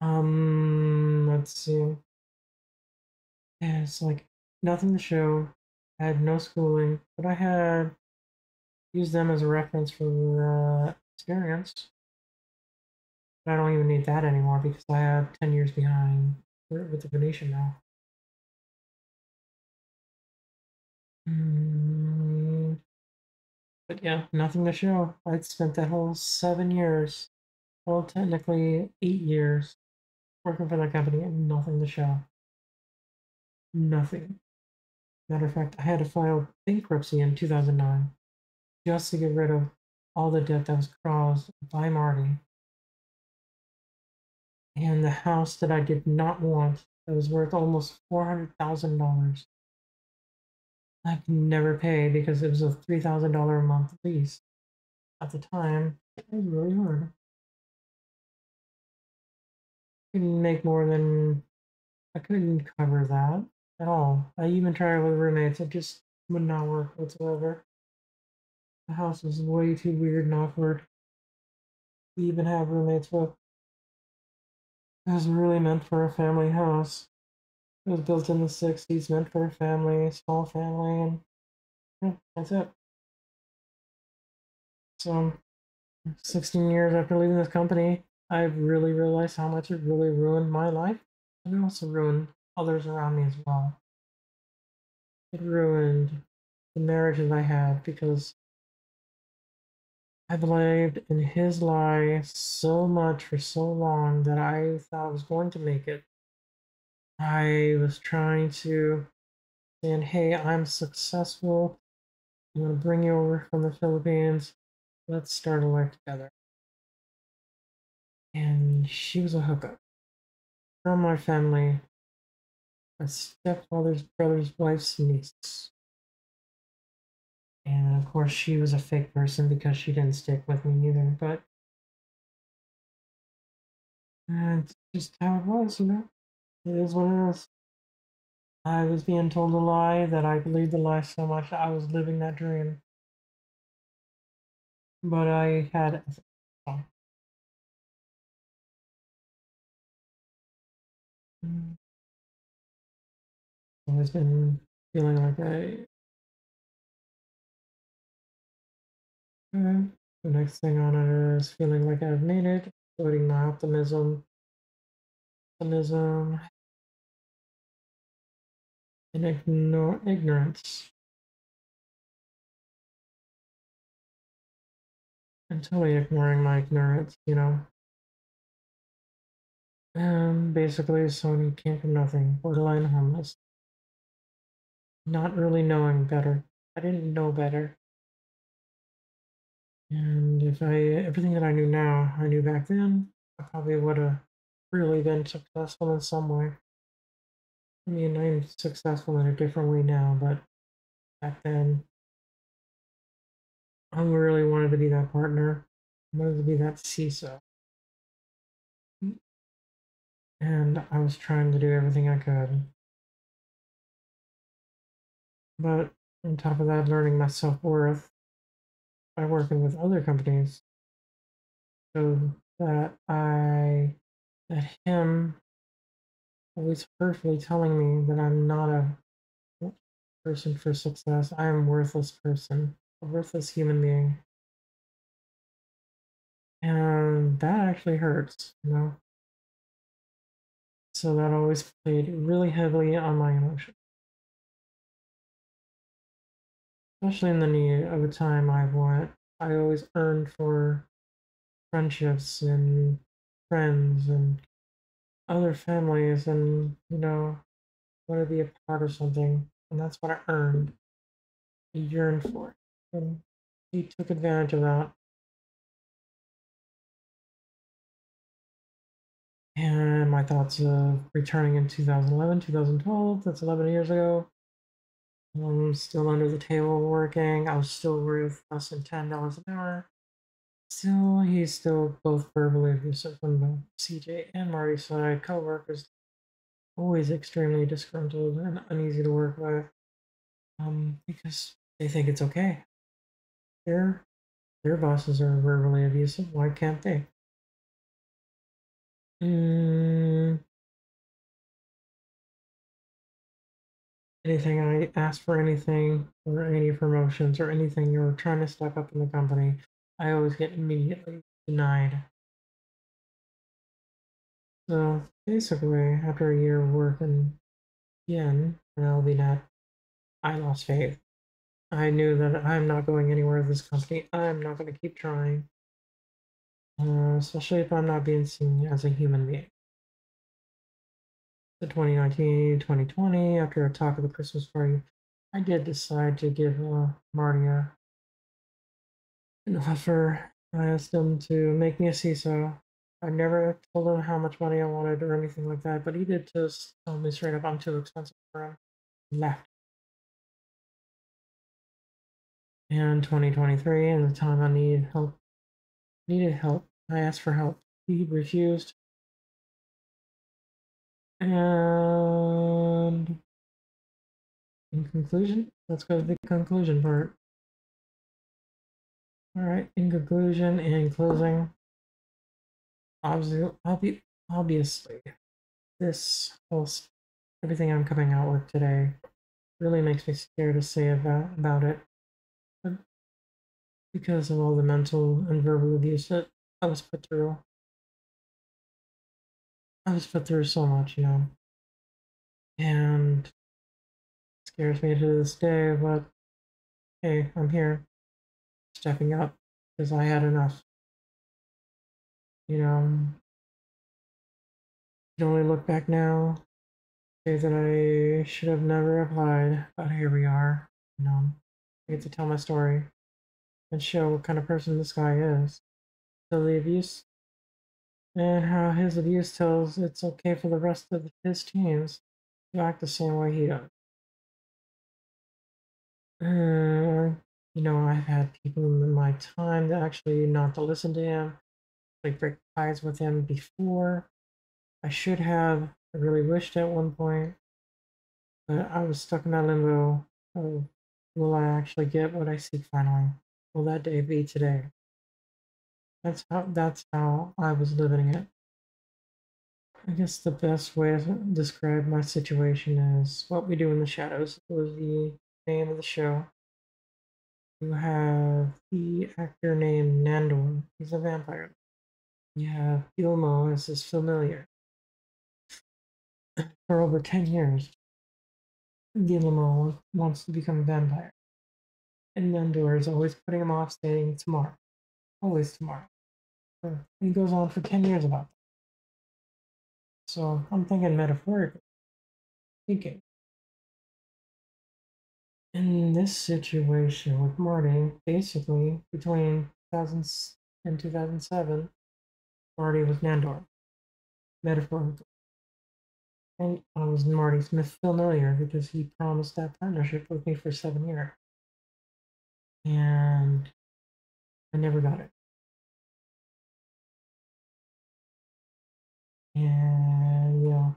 Let's see. Yeah, it's like nothing to show. I had no schooling, but I had used them as a reference for experience. But I don't even need that anymore because I have 10 years behind with the Venetian now. But yeah, nothing to show. I'd spent that whole 7 years, well, technically 8 years, working for that company and nothing to show. Nothing. Matter of fact, I had to file bankruptcy in 2009 just to get rid of all the debt that was caused by Marty. And the house that I did not want, that was worth almost $400,000, I could never pay because it was a $3,000 a month lease. At the time, it was really hard. I couldn't make more than, I couldn't cover that at all. I even tried with roommates, it just would not work whatsoever. The house was way too weird and awkward to even have roommates with. It was really meant for a family house. It was built in the 60s, meant for a family, small family, and yeah, that's it. So, 16 years after leaving this company, I've really realized how much it really ruined my life and also ruined others around me as well. It ruined the marriages I had because I believed in his lie so much for so long that I thought I was going to make it. I was trying to say, hey, I'm successful. I'm going to bring you over from the Philippines. Let's start a life together. And she was a hookup from my family, my stepfather's brother's wife's niece. And of course, she was a fake person because she didn't stick with me either. But it's just how it was, you know? It is what it is. I was being told a lie that I believed the lie so much I was living that dream. But I had always been feeling like the next thing on it is feeling like I've made it, putting my optimism, and ignorance. And totally ignoring my ignorance, you know. Basically, someone who came from nothing, borderline homeless, not really knowing better. I didn't know better. And if everything that I knew now, I knew back then, I probably would have really been successful in some way. I mean, I'm successful in a different way now, but back then, I really wanted to be that partner. I wanted to be that CISO. And I was trying to do everything I could. But on top of that, learning my self-worth by working with other companies so that him always hurtfully telling me that I'm not a person for success. I am a worthless person, a worthless human being. And that actually hurts, you know? So that always played really heavily on my emotions. Especially in the need of a time I always earned for friendships and friends and other families and, you know, want to be a part of something. And that's what I earned, yearned for. And he took advantage of that. And my thoughts of returning in 2011, 2012, that's 11 years ago. I'm still under the table working. I was still worth less than $10 an hour. Still, he's still both verbally abusive from both CJ and Marty's side. Co-workers always extremely disgruntled and uneasy to work with, because they think it's okay. Their bosses are verbally abusive. Why can't they? Anything I ask for anything or any promotions or anything or trying to step up in the company, I always get immediately denied. So basically, after a year of working again at LVNet, I lost faith. I knew that I'm not going anywhere with this company. I'm not going to keep trying, especially if I'm not being seen as a human being. So 2019, 2020, after a talk at the Christmas party, I did decide to give Marty an offer. I asked him to make me a CISO. I never told him how much money I wanted or anything like that, but he did just tell me straight up I'm too expensive for him. He left. And 2023, and the time I needed help. I asked for help. He refused. And in conclusion, let's go to the conclusion part. All right, in conclusion and closing, obviously, this whole everything I'm coming out with today really makes me scared to say about it, but because of all the mental and verbal abuse that I was put through. I was put through so much, and it scares me to this day, but hey, I'm here, stepping up, because I had enough. You can only look back now, say that I should have never applied, but here we are. I get to tell my story and show what kind of person this guy is. So the abuse and how his abuse tells it's okay for the rest of his teams to act the same way he does. I've had people in my time that actually not to listen to him, like break ties with him before. I should have. I really wished at one point, but I was stuck in that limbo of will I actually get what I seek finally? Will that day be today? That's how I was living it. I guess the best way to describe my situation is What We Do in the Shadows was the name of the show. You have the actor named Nandor. He's a vampire. You have Ilmo as his familiar. For over 10 years, Ilmo wants to become a vampire. And Nandor is always putting him off, saying tomorrow. Always tomorrow. And he goes on for 10 years about that. So I'm thinking metaphorically speaking. In this situation with Marty, basically between 2000 and 2007, Marty was Nandor, metaphorically. And I was Marty's familiar because he promised that partnership with me for 7 years. And I never got it. And,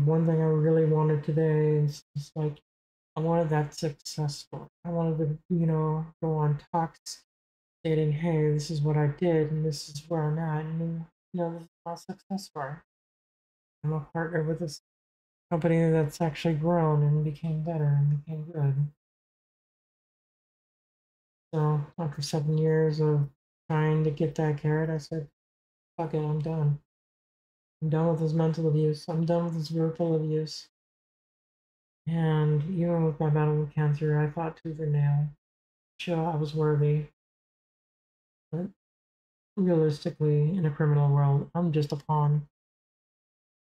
one thing I really wanted today is just like, I wanted that success story. I wanted to, go on talks stating, hey, this is what I did and this is where I'm at. And, this is my success story. I'm a partner with this company that's actually grown and became better and became good. So after 7 years of trying to get that carrot, I said, fuck it, I'm done. I'm done with this mental abuse. I'm done with this verbal abuse. And even with my battle with cancer, I fought tooth and nail. Sure, I was worthy. But realistically, in a criminal world, I'm just a pawn.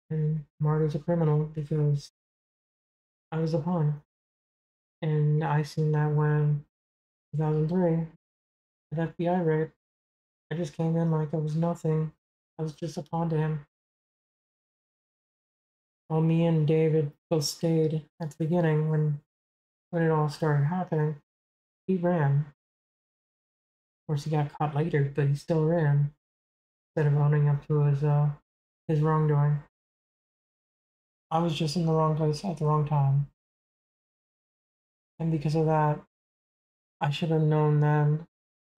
And Marty's a criminal because I was a pawn. And I seen that when 2003, at FBI raid, I just came in like I was nothing. I was just a pawn to him. While me and David both stayed at the beginning when it all started happening. he ran. Of course, he got caught later, but he still ran instead of owning up to his wrongdoing. I was just in the wrong place at the wrong time, and because of that, I should have known then.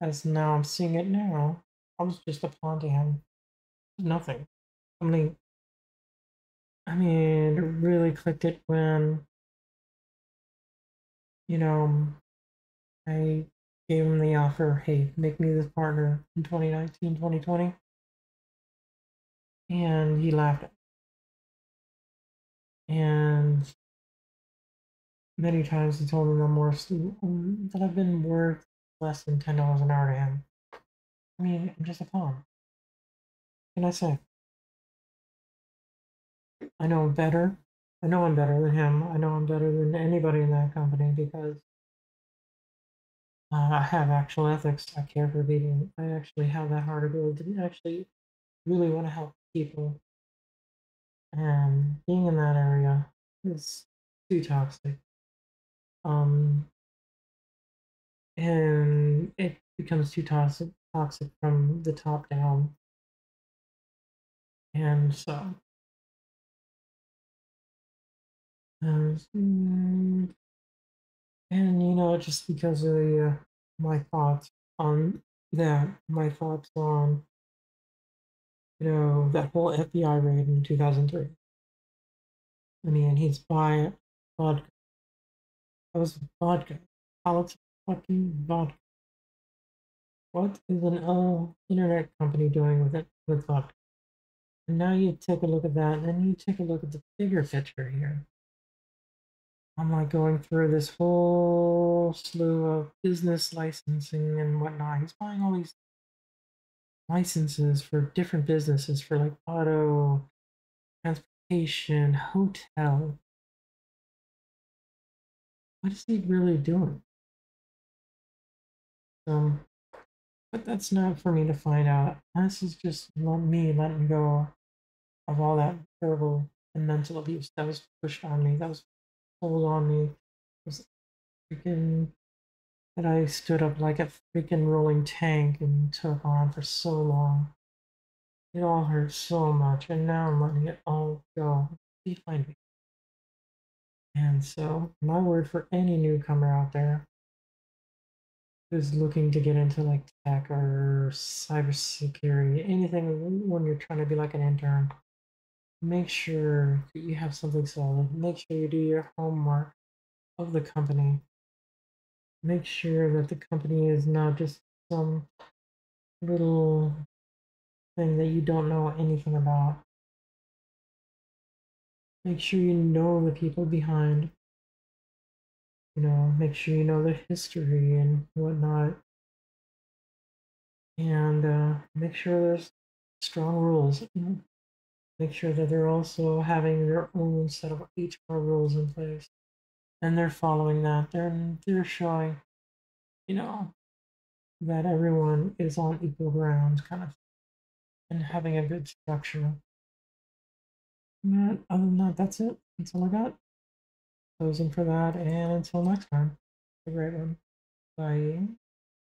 As now I'm seeing it now, I was just a pawn to him. Nothing. I mean, it really clicked it when, you know, I gave him the offer, hey, make me this partner in 2019, 2020. And he laughed at me. And many times he told me that I've been worth less than $10 an hour to him. I mean, I'm just a pawn. What can I say? I know I'm better. I know I'm better than him. I know I'm better than anybody in that company because I have actual ethics. I care for people. I actually have that heart ability to actually really want to help people. And being in that area is too toxic. Um, and it becomes too toxic from the top down. And so, and just because of my thoughts on that, my thoughts on that whole FBI raid in 2003. I mean, he's buying vodka. That was vodka. Alot's fucking vodka. What is an internet company doing with it with vodka? And now you take a look at that, and then you take a look at the bigger picture here. I'm like going through this whole slew of business licensing and whatnot. He's buying all these licenses for different businesses for like auto, transportation, hotel. What is he really doing? But that's not for me to find out. This is just me letting go of all that verbal and mental abuse that was pushed on me, that was pulled on me. It was freaking that I stood up like a freaking rolling tank and took on for so long. It all hurt so much, and now I'm letting it all go behind me. And so, my word for any newcomer out there who's looking to get into like tech or cybersecurity, anything when you're trying to be like an intern, make sure that you have something solid. Make sure you do your homework of the company. Make sure that the company is not just some little thing that you don't know anything about. Make sure you know the people behind. Make sure you know the history and whatnot. And make sure there's strong rules. Make sure that they're also having their own set of HR rules in place. And they're following that. They're showing, that everyone is on equal ground, kind of, and having a good structure. Other than that, that's it. That's all I got. Closing for that, and until next time, have a great one. Bye.